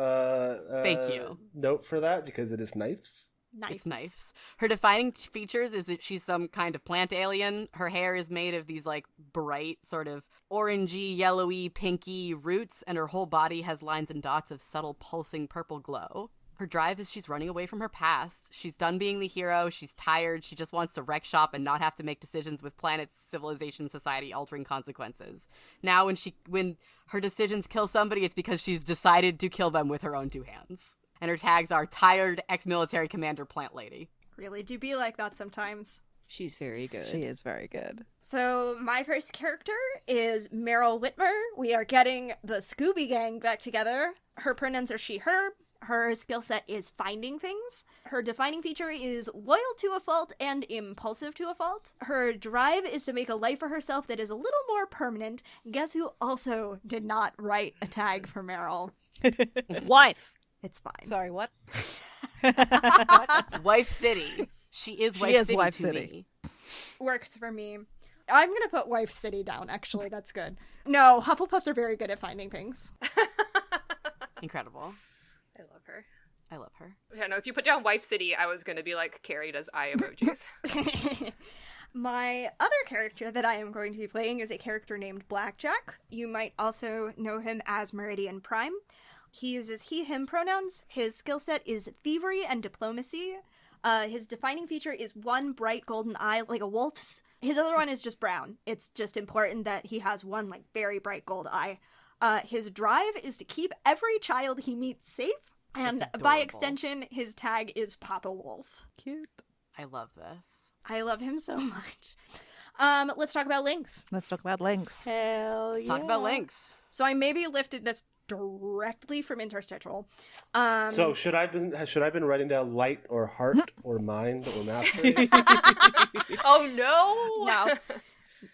Thank you. note for that because it is knives. It's knives. Her defining features is that she's some kind of plant alien. Her hair is made of these like bright sort of orangey, yellowy, pinky roots, and her whole body has lines and dots of subtle pulsing purple glow. Her drive is she's running away from her past. She's done being the hero. She's tired. She just wants to wreck shop and not have to make decisions with planet's civilization, society altering consequences. Now when her decisions kill somebody, it's because she's decided to kill them with her own two hands. And her tags are tired ex-military commander plant lady. Really do be like that sometimes. She's very good. She is very good. So my first character is Meryl Whitmer. We are getting the Scooby Gang back together. Her pronouns are she, her. Her skill set is finding things. Her defining feature is loyal to a fault and impulsive to a fault. Her drive is to make a life for herself that is a little more permanent. Guess who also did not write a tag for Meryl? Wife. It's fine. Sorry, what? Wife City. She is Wife City. To me. Works for me. I'm gonna put Wife City down, actually. That's good. No, Hufflepuffs are very good at finding things. Incredible. I love her. I love her. Yeah, no, if you put down Wife City, I was going to be like, Carrie does eye emojis. My other character that I am going to be playing is a character named Blackjack. You might also know him as Meridian Prime. He uses he, him pronouns. His skill set is thievery and diplomacy. His defining feature is one bright golden eye, like a wolf's. His other one is just brown. It's just important that he has one, like, very bright gold eye. His drive is to keep every child he meets safe. And That's by adorable. extension, his tag is Papa Wolf. Cute. I love this. I love him so much. Let's talk about links. Let's talk about links. Hell Let's talk about links. So I maybe lifted this directly from Interstitial. So should I been writing down light or heart or mind or mastery? Oh, no! No.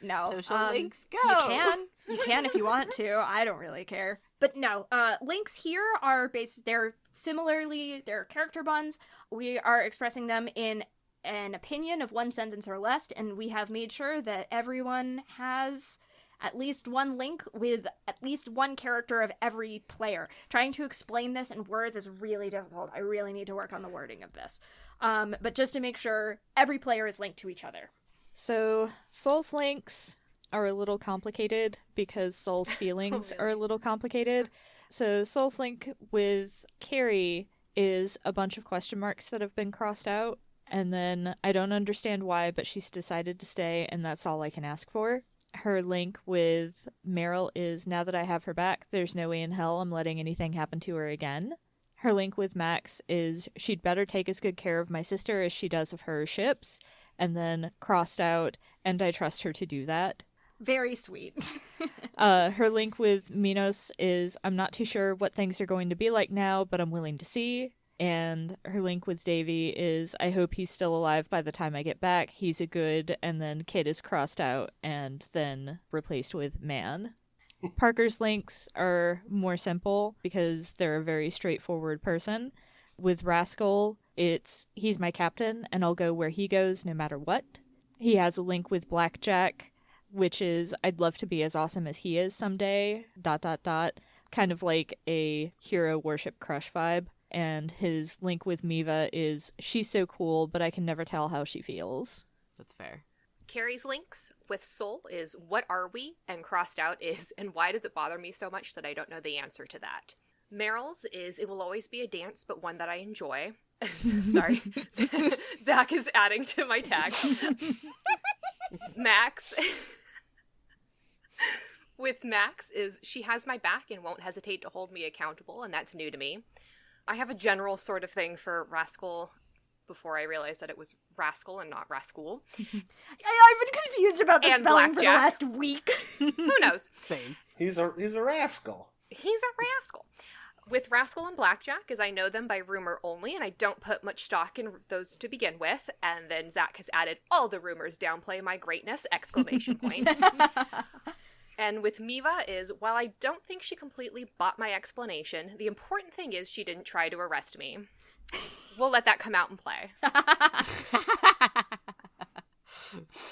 No. Social links, go! You can if you want to. I don't really care. But no, links here are they're character bonds. We are expressing them in an opinion of one sentence or less, and we have made sure that everyone has at least one link with at least one character of every player. Trying to explain this in words is really difficult. I really need to work on the wording of this. But just to make sure every player is linked to each other. So, Soul's links are a little complicated because Soul's feelings are a little complicated. So, Soul's link with Carrie is a bunch of question marks that have been crossed out, and then I don't understand why, but she's decided to stay, and that's all I can ask for. Her link with Meryl is, now that I have her back, there's no way in hell I'm letting anything happen to her again. Her link with Max is, she'd better take as good care of my sister as she does of her ships, and then crossed out, and I trust her to do that. Very sweet. Her link with Minos is, I'm not too sure what things are going to be like now, but I'm willing to see. And her link with Davy is, I hope he's still alive by the time I get back. He's a good, and then Kid is crossed out and then replaced with man. Parker's links are more simple because they're a very straightforward person. With Rascal, it's, he's my captain and I'll go where he goes no matter what. He has a link with Blackjack, which is, I'd love to be as awesome as he is someday, ... Kind of like a hero worship crush vibe. And his link with Miva is, she's so cool, but I can never tell how she feels. That's fair. Carrie's links with Soul is, what are we? And crossed out is, and why does it bother me so much that I don't know the answer to that? Meryl's is, it will always be a dance, but one that I enjoy. Sorry. Zach is adding to my tag. Max. With Max is, she has my back and won't hesitate to hold me accountable, and that's new to me. I have a general sort of thing for Rascal before I realized that it was Rascal and not Rascal. I've been confused about the And spelling for the Blackjack. last week. Who knows? Same. He's a rascal. He's a rascal. With Rascal and Blackjack, as I know them by rumor only, and I don't put much stock in those to begin with, and then Zach has added, all the rumors downplay my greatness, ! And with Miva is, while I don't think she completely bought my explanation, the important thing is she didn't try to arrest me. We'll let that come out and play.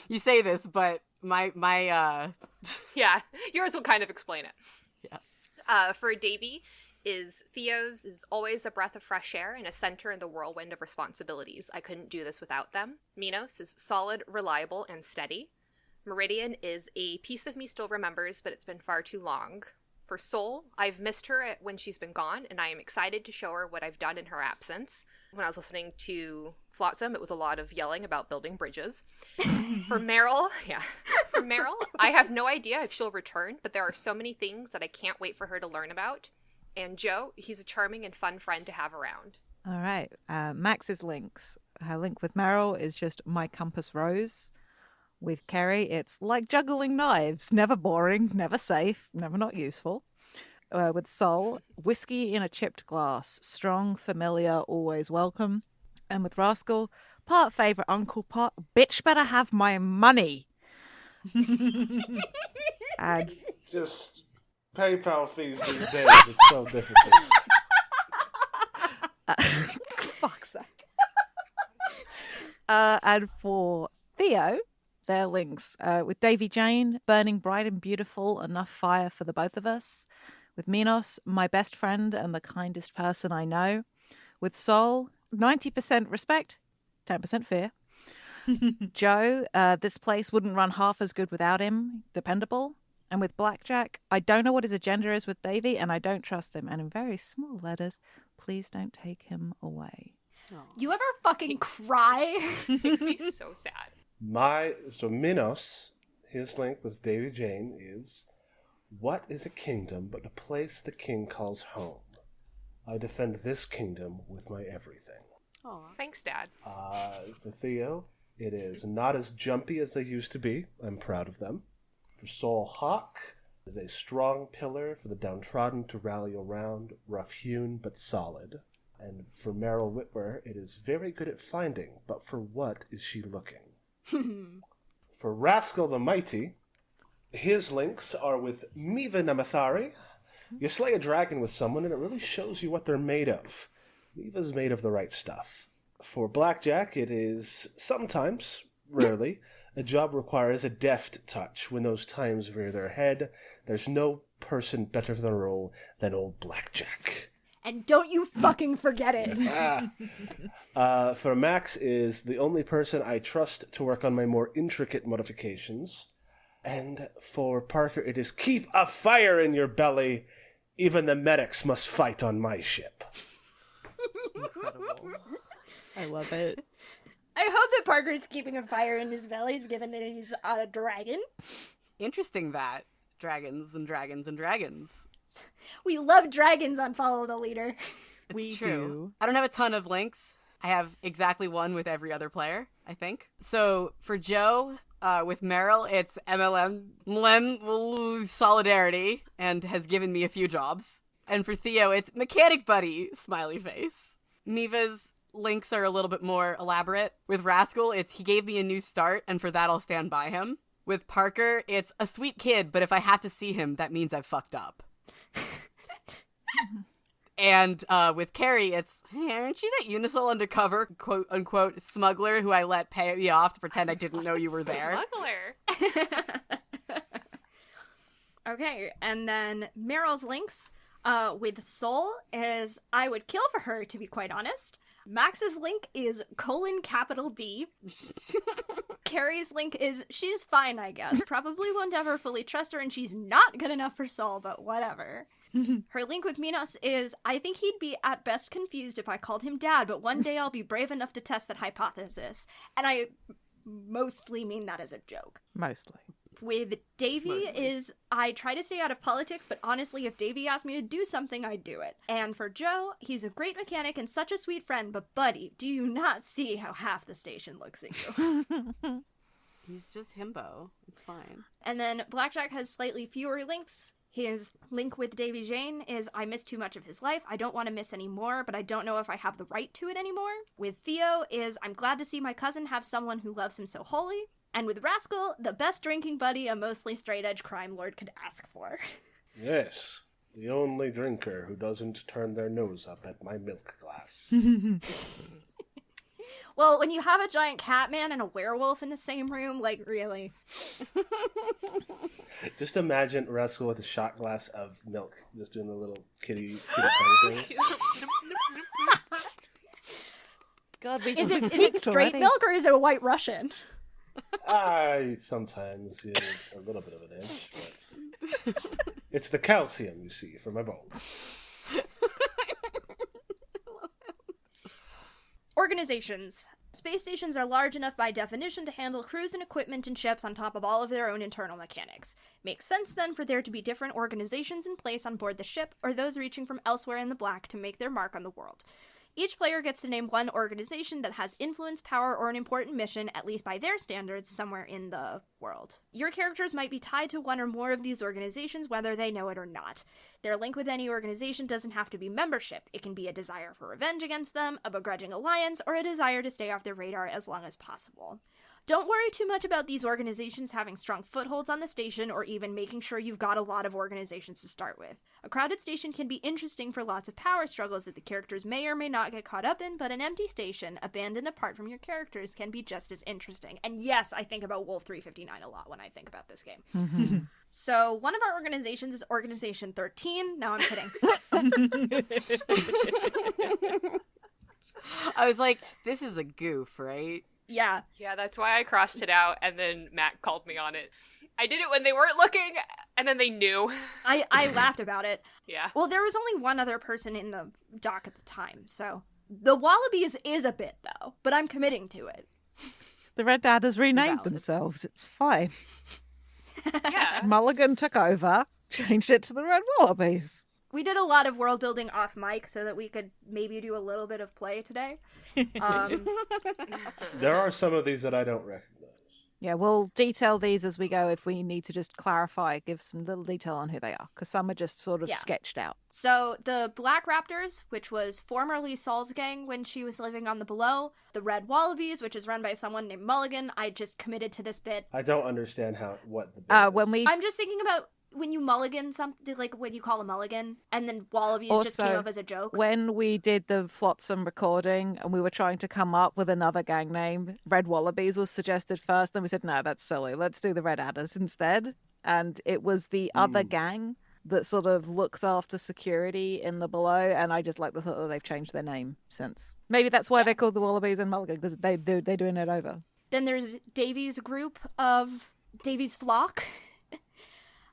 You say this, but my Yeah, yours will kind of explain it. Yeah. For Davy is, Theo's is always a breath of fresh air and a center in the whirlwind of responsibilities. I couldn't do this without them. Minos is solid, reliable, and steady. Meridian is, a piece of me still remembers, but it's been far too long. For Soul, I've missed her when she's been gone, and I am excited to show her what I've done in her absence. When I was listening to Flotsam, it was a lot of yelling about building bridges. For Meryl, I have no idea if she'll return, but there are so many things that I can't wait for her to learn about. And Joe, he's a charming and fun friend to have around. All right. Max's links. Her link with Meryl is just my compass rose. With Kerry, it's like juggling knives. Never boring, never safe, never not useful. With Sol, whiskey in a chipped glass. Strong, familiar, always welcome. And with Rascal, part favourite uncle, part bitch better have my money. And Just PayPal fees these days. It's so difficult. fuck's sake. And for Theo, their links. With Davy Jane, burning bright and beautiful, enough fire for the both of us. With Minos, my best friend and the kindest person I know. With Sol, 90% respect, 10% fear. Joe, this place wouldn't run half as good without him, dependable. And with Blackjack, I don't know what his agenda is with Davy, and I don't trust him. And in very small letters, please don't take him away. You ever fucking cry? Makes me so sad. So Minos, his link with Davy Jane is, what is a kingdom but a place the king calls home? I defend this kingdom with my everything. Aww. Thanks, Dad. For Theo, it is not as jumpy as they used to be. I'm proud of them. For Soul Hawk, is a strong pillar for the downtrodden to rally around, rough-hewn but solid. And for Meryl Whitwer, it is very good at finding, but for what is she looking? For Rascal the Mighty, his links are with Miva Namathari. You slay a dragon with someone and it really shows you what they're made of. Miva's made of the right stuff. For Blackjack, it is sometimes, rarely, a job requires a deft touch. When those times rear their head, there's no person better for the role than old Blackjack. And don't you fucking forget it. For Max is the only person I trust to work on my more intricate modifications. And for Parker, it is keep a fire in your belly. Even the medics must fight on my ship. Incredible. I love it. I hope that Parker's keeping a fire in his belly, given that he's on a dragon. Interesting that. Dragons and dragons and dragons. We love dragons on Follow the Leader. It's We true. do. I don't have a ton of links. I have exactly one with every other player, I think. So for Joe, With Meryl, it's MLM Solidarity, and has given me a few jobs. And for Theo, it's Mechanic Buddy, smiley face. Miva's links are a little bit more elaborate. With Rascal, it's he gave me a new start, and for that I'll stand by him. With Parker, it's a sweet kid, but if I have to see him, that means I've fucked up. And with Carrie, it's, hey, aren't you that Unisol undercover, quote-unquote, smuggler who I let pay me off to pretend I didn't know you were there? Smuggler. Okay, and then Meryl's links with Soul is I would kill for her, to be quite honest. Max's link is :D. Carrie's link is she's fine, I guess. Probably won't ever fully trust her, and she's not good enough for Soul, but whatever. Her link with Minos is I think he'd be at best confused if I called him dad, but one day I'll be brave enough to test that hypothesis. And I mostly mean that as a joke. Mostly. With Davy is I try to stay out of politics, but honestly, if Davy asked me to do something, I'd do it. And for Joe, he's a great mechanic and such a sweet friend, but buddy, do you not see how half the station looks at you? He's just himbo. It's fine. And then Blackjack has slightly fewer links. His link with Davy Jane is I miss too much of his life. I don't want to miss any more, but I don't know if I have the right to it anymore. With Theo is I'm glad to see my cousin have someone who loves him so wholly. And with Rascal, the best drinking buddy a mostly straight-edge crime lord could ask for. Yes, the only drinker who doesn't turn their nose up at my milk glass. Well, when you have a giant cat man and a werewolf in the same room, like, really? Just imagine Rascal with a shot glass of milk, just doing the little kitty thing. God, Is it straight milk or is it a White Russian? I sometimes use a little bit of an inch, but it's the calcium, you see, for my bones. Organizations. Space stations are large enough by definition to handle crews and equipment and ships on top of all of their own internal mechanics. Makes sense then for there to be different organizations in place on board the ship, or those reaching from elsewhere in the black to make their mark on the world. Each player gets to name one organization that has influence, power, or an important mission, at least by their standards, somewhere in the world. Your characters might be tied to one or more of these organizations, whether they know it or not. Their link with any organization doesn't have to be membership. It can be a desire for revenge against them, a begrudging alliance, or a desire to stay off their radar as long as possible. Don't worry too much about these organizations having strong footholds on the station or even making sure you've got a lot of organizations to start with. A crowded station can be interesting for lots of power struggles that the characters may or may not get caught up in, but an empty station, abandoned apart from your characters, can be just as interesting. And yes, I think about Wolf 359 a lot when I think about this game. Mm-hmm. So one of our organizations is Organization 13. No, I'm kidding. I was like, this is a goof, right? Yeah. Yeah, that's why I crossed it out, and then Matt called me on it. I did it when they weren't looking, and then they knew. I laughed about it. Yeah. Well, there was only one other person in the dock at the time, so... The Wallabies is a bit, though, but I'm committing to it. The Red Adders renamed Valid. themselves. It's fine. Yeah. Mulligan took over, changed it to the Red Wallabies. We did a lot of world building off mic so that we could maybe do a little bit of play today. There are some of these that I don't recognize. Yeah, we'll detail these as we go if we need to just clarify, give some little detail on who they are, because some are just sort of sketched out. So the Black Raptors, which was formerly Saul's gang when she was living on the Below, the Red Wallabies, which is run by someone named Mulligan. I just committed to this bit. I don't understand what the bit is. I'm just thinking about when you mulligan something, like when you call a mulligan, and then Wallabies just came up as a joke. When we did the Flotsam recording and we were trying to come up with another gang name, Red Wallabies was suggested first, then we said, no, that's silly. Let's do the Red Adders instead. And it was the other gang that sort of looked after security in the Below, and I just like the thought that they've changed their name since. Maybe that's why they're called the Wallabies and Mulligan, because they're doing it over. Then there's Davy's group of Davy's flock.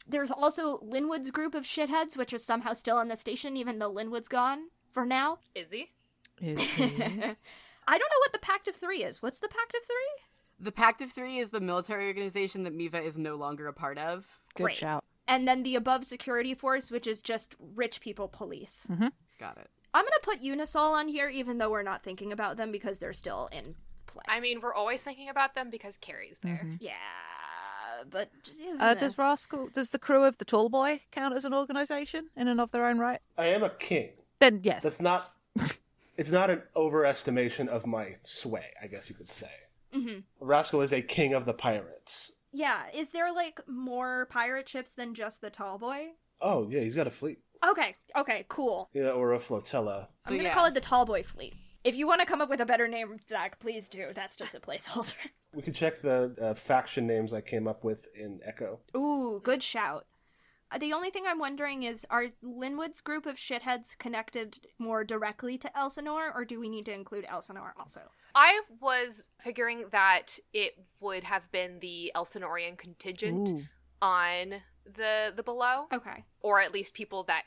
There's also Linwood's group of shitheads, which is somehow still on the station, even though Linwood's gone for now. Is he? I don't know what the Pact of Three is. What's the Pact of Three? The Pact of Three is the military organization that Miva is no longer a part of. Good shout. And then the Above Security Force, which is just rich people police. Mm-hmm. Got it. I'm going to put Unisol on here, even though we're not thinking about them, because they're still in look like? I mean, we're always thinking about them because Carrie's there. Yeah, but Does the crew of the Tall Boy count as an organization in and of their own right? I am a king. Then yes. That's not. It's not an overestimation of my sway, I guess you could say. Rascal is a king of the pirates. Yeah, is there like more pirate ships than just the Tall Boy? Oh yeah, he's got a fleet. Okay, cool. Yeah, or a flotilla. I'm gonna call it the Tall Boy Fleet. If you want to come up with a better name, Zach, please do. That's just a placeholder. We could check the faction names I came up with in Echo. Ooh, good shout. The only thing I'm wondering is, are Linwood's group of shitheads connected more directly to Elsinore, or do we need to include Elsinore also? I was figuring that it would have been the Elsinorean contingent on the Below. Okay. Or at least people that,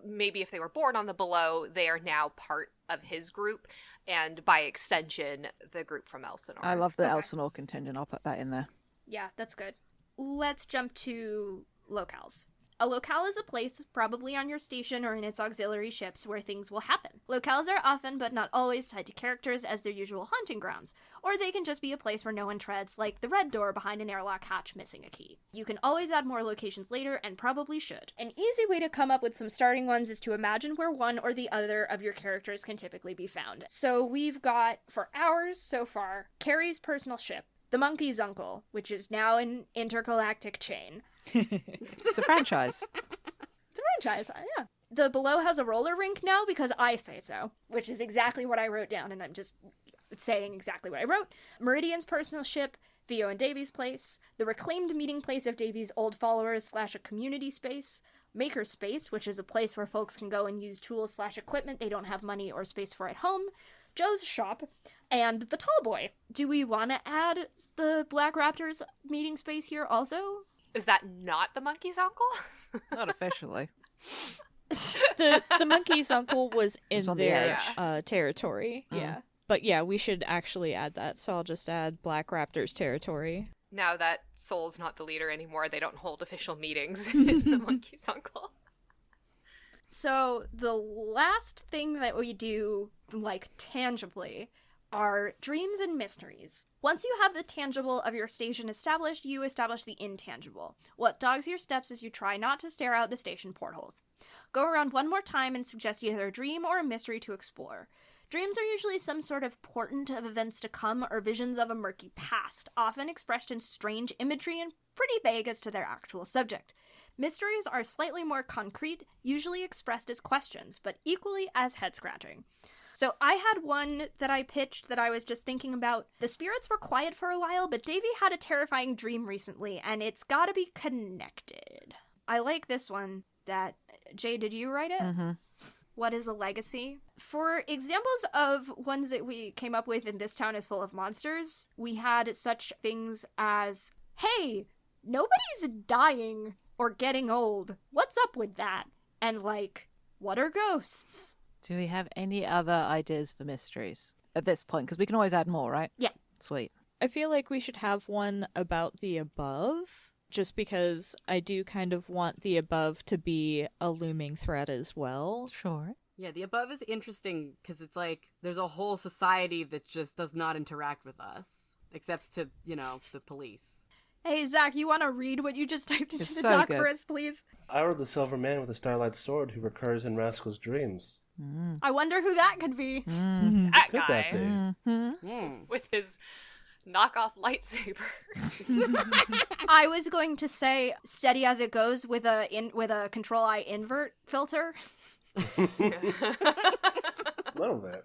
maybe if they were born on the Below, they are now part of his group, and by extension, the group from Elsinore. I love the Elsinore contingent. I'll put that in there. Yeah, that's good. Let's jump to locales. A locale is a place, probably on your station or in its auxiliary ships, where things will happen. Locales are often, but not always, tied to characters as their usual hunting grounds, or they can just be a place where no one treads, like the red door behind an airlock hatch missing a key. You can always add more locations later, and probably should. An easy way to come up with some starting ones is to imagine where one or the other of your characters can typically be found. So we've got, for ours so far, Carrie's personal ship, the Monkey's Uncle, which is now an intergalactic chain. It's a franchise. It's a franchise, yeah. The Below has a roller rink now because I say so, which is exactly what I wrote down, and I'm just saying exactly what I wrote. Meridian's personal ship, Theo and Davy's place, the reclaimed meeting place of Davy's old followers / a community space, Maker's Space, which is a place where folks can go and use tools / equipment they don't have money or space for at home, Joe's shop, and the Tall Boy. Do we want to add the Black Raptors meeting space here also? Is that not the Monkey's Uncle? Not officially. The Monkey's Uncle was in on the their edge. Territory. Yeah. But yeah, we should actually add that. So I'll just add Black Raptors territory. Now that Soul's not the leader anymore, they don't hold official meetings in the Monkey's Uncle. So the last thing that we do, tangibly, are dreams and mysteries. Once you have the tangible of your station established, you establish the intangible. What dogs your steps is you try not to stare out the station portholes. Go around one more time and suggest either a dream or a mystery to explore. Dreams are usually some sort of portent of events to come or visions of a murky past, often expressed in strange imagery and pretty vague as to their actual subject. Mysteries are slightly more concrete, usually expressed as questions, but equally as head-scratching. So I had one that I pitched that I was just thinking about. The spirits were quiet for a while, but Davy had a terrifying dream recently, and it's gotta be connected. I like this one. Jade, did you write it? Mm-hmm. What is a legacy? For examples of ones that we came up with in This Town is Full of Monsters, we had such things as, hey, nobody's dying or getting old. What's up with that? And what are ghosts? Do we have any other ideas for mysteries at this point? Because we can always add more, right? Yeah. Sweet. I feel like we should have one about the above, just because I do kind of want the above to be a looming threat as well. Sure. Yeah, the above is interesting because it's there's a whole society that just does not interact with us, except to, the police. Hey, Zach, you want to read what you just typed into It's the so doc good. for us, please? I were the silver man with the starlight sword who recurs in Rascal's dreams. I wonder who that could be. That Could guy that be? Mm-hmm. with his knockoff lightsaber. I was going to say steady as it goes with a Control-I invert filter. Love that.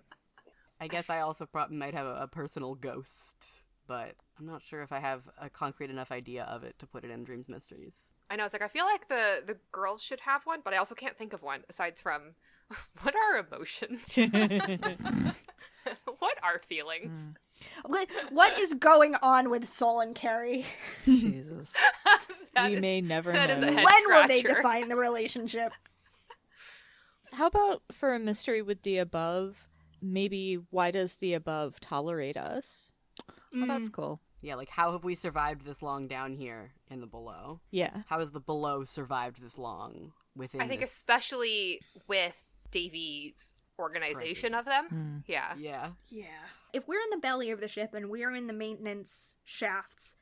I guess I also might have a personal ghost, but I'm not sure if I have a concrete enough idea of it to put it in Dreams Mysteries. I know, it's I feel like the girls should have one, but I also can't think of one aside from what are emotions? What are feelings? What is going on with Soul and Carrie? Jesus. We may never that is a know. head When will they scratcher. define the relationship? How about for a mystery with the above, maybe why does the above tolerate us? Oh, that's cool. Yeah, how have we survived this long down here in the Below? Yeah. How has the Below survived this long within I think this? especially with Davy's organization of them. Yeah. Yeah. Yeah. If we're in the belly of the ship and we're in the maintenance shafts,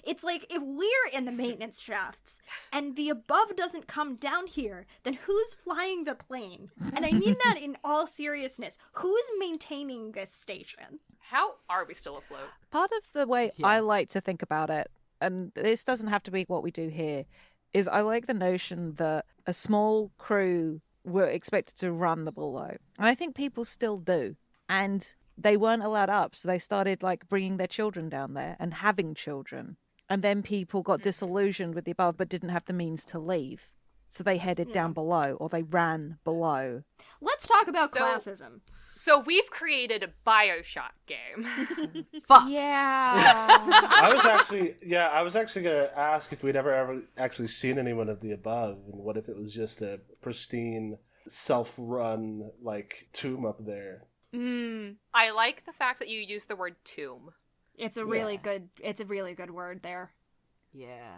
it's like if we're in the maintenance shafts and the above doesn't come down here, then who's flying the plane? And I mean that in all seriousness. Who's maintaining this station? How are we still afloat? Part of the way I like to think about it, and this doesn't have to be what we do here, is I like the notion that a small crew were expected to run the below. And I think people still do. And they weren't allowed up, so they started like bringing their children down there and having children. And then people got disillusioned with the above but didn't have the means to leave. So they headed down below, or they ran below. Let's talk about classism. So we've created a Bioshock game. Fuck. Yeah. I was actually going to ask if we'd ever actually seen anyone of the above, and what if it was just a pristine, self-run, like, tomb up there. I like the fact that you use the word tomb. It's a really good word there. Yeah.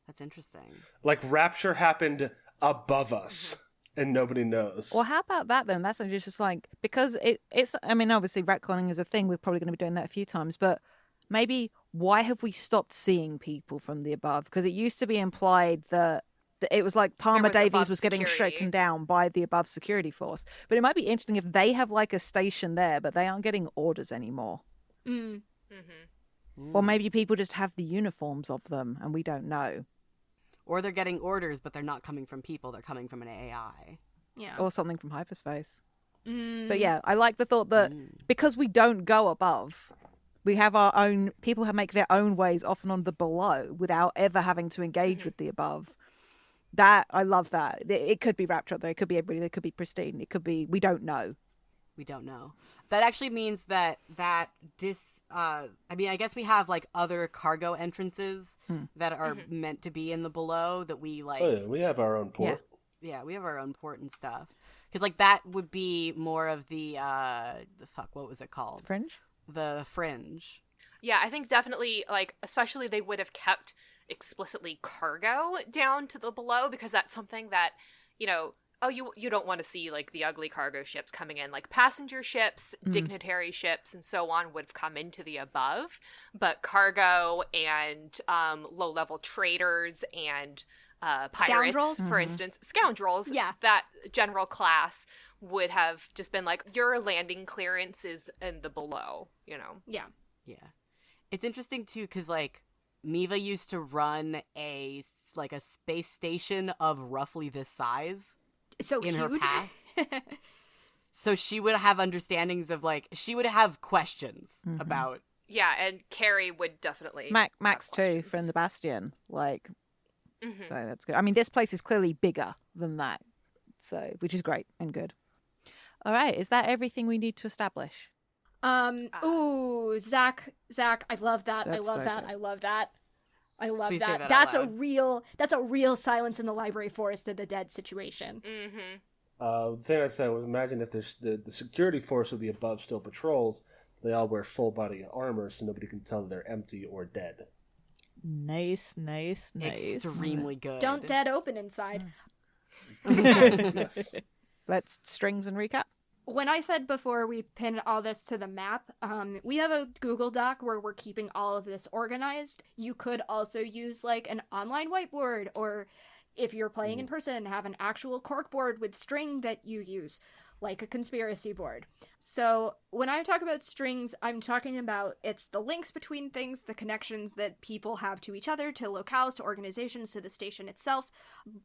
That's interesting. Like, rapture happened above us, and nobody knows. Well, how about that then? That's just like, because it's, I mean, obviously retconning is a thing. We're probably going to be doing that a few times, but maybe why have we stopped seeing people from the above? Because it used to be implied that it was like Palmer Davies was getting shaken down by the above security force. But it might be interesting if they have like a station there, but they aren't getting orders anymore. Or maybe people just have the uniforms of them and we don't know. Or they're getting orders, but they're not coming from people. They're coming from an AI. Yeah. Or something from hyperspace. But yeah, I like the thought that because we don't go above, we have our own, people have make their own ways often on the below without ever having to engage with the above. That, I love that. It could be Rapture up there. It could be everybody. It could be Pristine. It could be, we don't know. We don't know. That actually means that this, I mean, I guess we have like other cargo entrances that are meant to be in the below that we like. Oh, yeah, we have our own port. Yeah, we have our own port and stuff. Because like that would be more of the what was it called? Fringe? The Fringe. Yeah, I think definitely, like, especially they would have kept explicitly cargo down to the below, because that's something that, you know, you don't want to see like the ugly cargo ships coming in. Like passenger ships, dignitary ships, and so on would have come into the above, but cargo and low-level traders and pirates, Scoundrels? for instance, scoundrels, that general class would have just been like, your landing clearance is in the below, you know? Yeah. It's interesting too, because like Miva used to run a space station of roughly this size. So in huge. her past. So she would have understandings of like, she would have questions about. Yeah, and Carrie would definitely Max too from the Bastion, like, so that's good. I mean, this place is clearly bigger than that, so, which is great and good. All right, is that everything we need to establish? Zach, I love that. That's I love so that. good. I love that. I love Please say that. that out That's loud. that's a real Silence in the Library Forest of the Dead situation. The thing I said was, imagine if there's the security force of the above still patrols, they all wear full body armor so nobody can tell they're empty or dead. Nice. Extremely good. Don't dead open inside. Yes. Let's strings and recap. When I said before we pin all this to the map, we have a Google Doc where we're keeping all of this organized. You could also use like an online whiteboard, or if you're playing in person, have an actual corkboard with string that you use, like a conspiracy board. So when I talk about strings, I'm talking about it's the links between things, the connections that people have to each other, to locales, to organizations, to the station itself.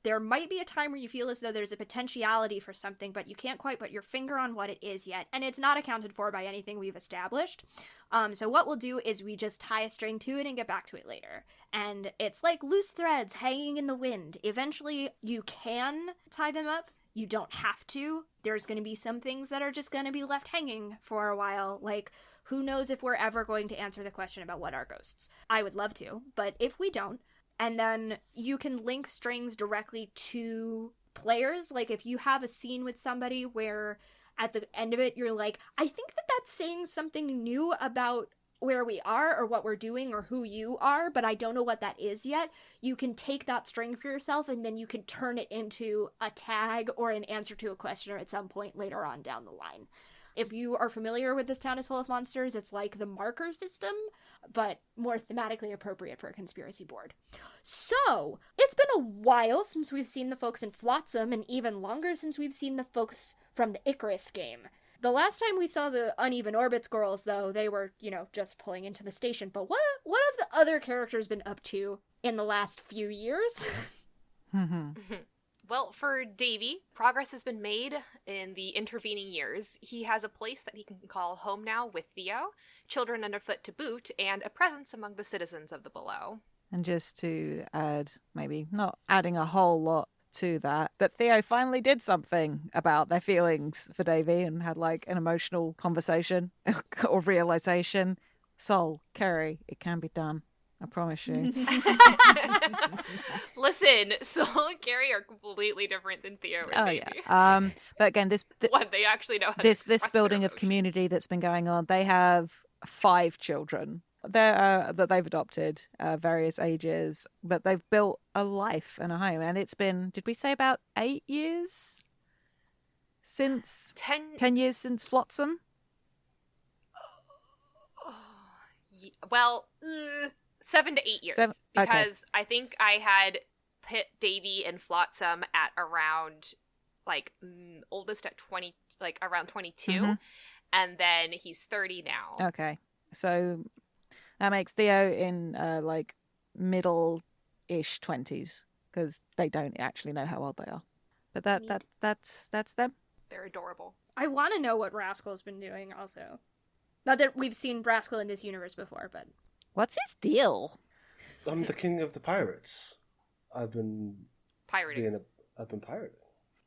There might be a time where you feel as though there's a potentiality for something, but you can't quite put your finger on what it is yet, and it's not accounted for by anything we've established. So what we'll do is we just tie a string to it and get back to it later. And it's like loose threads hanging in the wind. Eventually, you can tie them up. You don't have to. There's going to be some things that are just going to be left hanging for a while. Like, who knows if we're ever going to answer the question about what are ghosts? I would love to, but if we don't, and then you can link strings directly to players. Like, if you have a scene with somebody where at the end of it, you're like, I think that that's saying something new about where we are or what we're doing or who you are, but I don't know what that is yet, you can take that string for yourself and then you can turn it into a tag or an answer to a question at some point later on down the line. If you are familiar with This Town is Full of Monsters, it's like the marker system, but more thematically appropriate for a conspiracy board. So, it's been a while since we've seen the folks in Flotsam, and even longer since we've seen the folks from the Icarus game. The last time we saw the Uneven Orbits girls, though, they were, just pulling into the station. But what have the other characters been up to in the last few years? Well, for Davy, progress has been made in the intervening years. He has a place that he can call home now with Theo, children underfoot to boot, and a presence among the citizens of the below. And just to add, maybe not adding a whole lot to that, but Theo finally did something about their feelings for Davy and had like an emotional conversation or realization. Sol, Kerry, it can be done. I promise you. Listen, Sol and Gary are completely different than Theo and Davy. Yeah. But again, what they actually know how this to building of community that's been going on. They have 5 children that they've adopted, various ages, but they've built a life and a home. And it's been, did we say about 8 years since 10 years since Flotsam? Well, 7 to 8 years. Because I think I had put Davy and Flotsam at around, oldest at 20, around 22. Mm-hmm. And then he's 30 now. Okay. So that makes Theo in, middle-ish 20s, because they don't actually know how old they are. But that's them. They're adorable. I want to know what Rascal's been doing, also. Not that we've seen Rascal in this universe before, but... What's his deal? I'm the king of the pirates. I've been... Pirating. I've been pirating.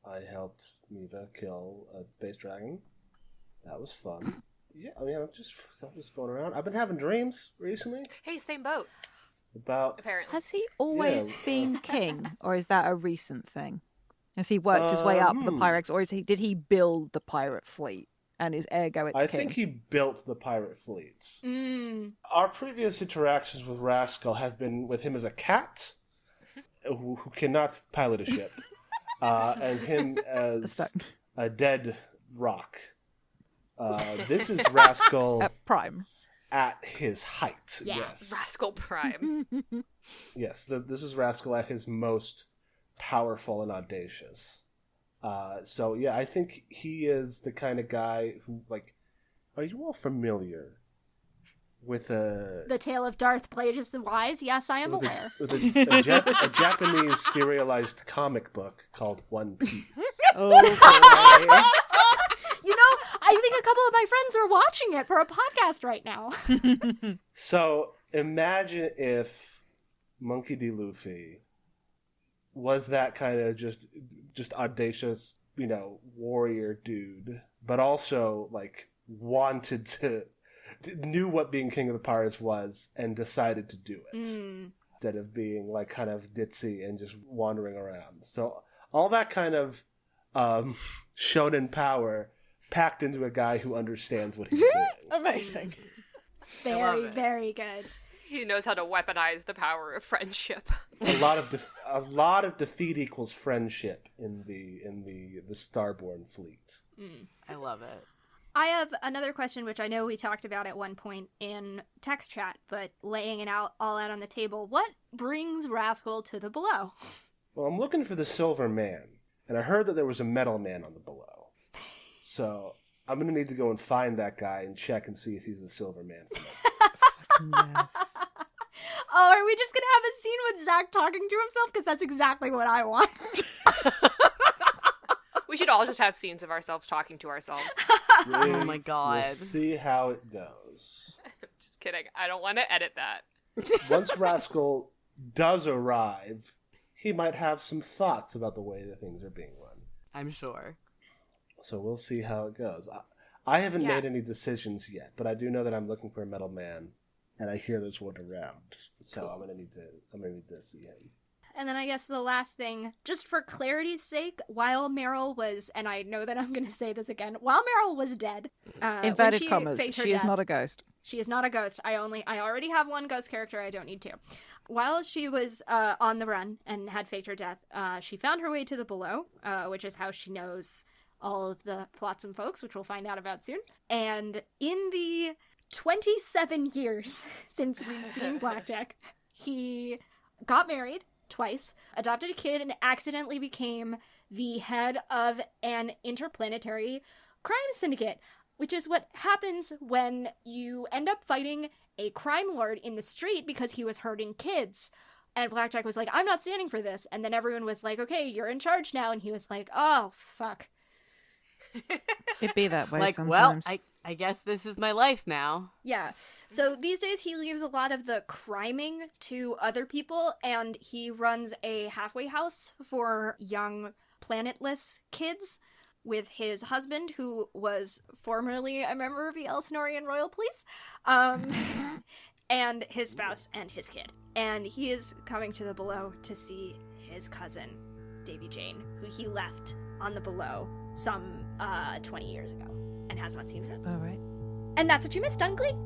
I helped Miva kill a space dragon. That was fun. Yeah, I mean, I'm just going around. I've been having dreams recently. Hey, same boat. Apparently. Has he always been king, or is that a recent thing? Has he worked his way up the pirates, or did he build the pirate fleet and is ergo its king? I think he built the pirate fleets. Our previous interactions with Rascal have been with him as a cat who cannot pilot a ship, and him as a dead rock. This is Rascal at prime. At his height. Yeah, yes. Rascal Prime. Yes, this is Rascal at his most powerful and audacious. So yeah, I think he is the kind of guy who, are you all familiar with The Tale of Darth Plagueis the Wise? Yes, I am aware. With a Japanese serialized comic book called One Piece. Oh boy. I think a couple of my friends are watching it for a podcast right now. So imagine if Monkey D. Luffy was that kind of just audacious, warrior dude, but also wanted to knew what being king of the pirates was and decided to do it instead of being kind of ditzy and just wandering around. So all that kind of shonen power packed into a guy who understands what he's doing. Amazing. Very, very good. He knows how to weaponize the power of friendship. A lot of defeat equals friendship in the Starborn fleet. I love it. I have another question, which I know we talked about at one point in text chat, but laying it all out on the table. What brings Rascal to the below? Well, I'm looking for the Silver Man, and I heard that there was a Metal Man on the below. So I'm going to need to go and find that guy and check and see if he's the Silver Man for me. Yes. Oh, are we just going to have a scene with Zach talking to himself? Because that's exactly what I want. We should all just have scenes of ourselves talking to ourselves. Oh my god. We'll see how it goes. Just kidding. I don't want to edit that. Once Rascal does arrive, he might have some thoughts about the way that things are being run. I'm sure. So we'll see how it goes. I haven't made any decisions yet, but I do know that I'm looking for a Metal Man, and I hear there's one around. So cool. I'm gonna need to see him. And then I guess the last thing, just for clarity's sake, while Meryl was, and I know that I'm going to say this again, while Meryl was dead, inverted commas, she is not a ghost. She is not a ghost. I already have one ghost character. I don't need two. While she was on the run and had faked her death, she found her way to the below, which is how she knows all of the flotsam folks, which we'll find out about soon. And in the 27 years since we've seen Blackjack, he got married twice, adopted a kid, and accidentally became the head of an interplanetary crime syndicate, which is what happens when you end up fighting a crime lord in the street because he was hurting kids. And Blackjack was like, I'm not standing for this. And then everyone was like, okay, you're in charge now. And he was like, oh, fuck. It'd be that way like, sometimes. well, I guess this is my life now. Yeah. So these days he leaves a lot of the criming to other people, and he runs a halfway house for young planetless kids with his husband, who was formerly a member of the Elsinorian Royal Police, and his spouse and his kid. And he is coming to the below to see his cousin, Davy Jane, who he left on the below some 20 years ago and has not seen since. All right. And that's what you missed, Dunkley.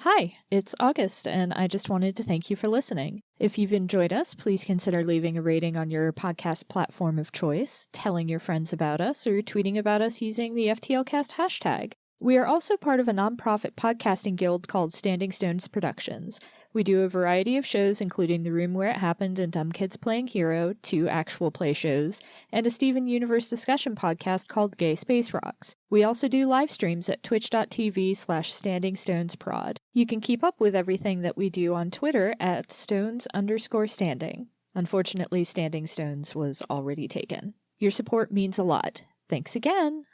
Hi, it's August, and I just wanted to thank you for listening. If you've enjoyed us, please consider leaving a rating on your podcast platform of choice, telling your friends about us, or tweeting about us using the FTLcast hashtag. We are also part of a nonprofit podcasting guild called Standing Stones Productions. We do a variety of shows, including The Room Where It Happened and Dumb Kids Playing Hero, 2 actual play shows, and a Steven Universe discussion podcast called Gay Space Rocks. We also do live streams at twitch.tv/StandingStonesProd. You can keep up with everything that we do on Twitter at Stones_standing. Unfortunately, Standing Stones was already taken. Your support means a lot. Thanks again!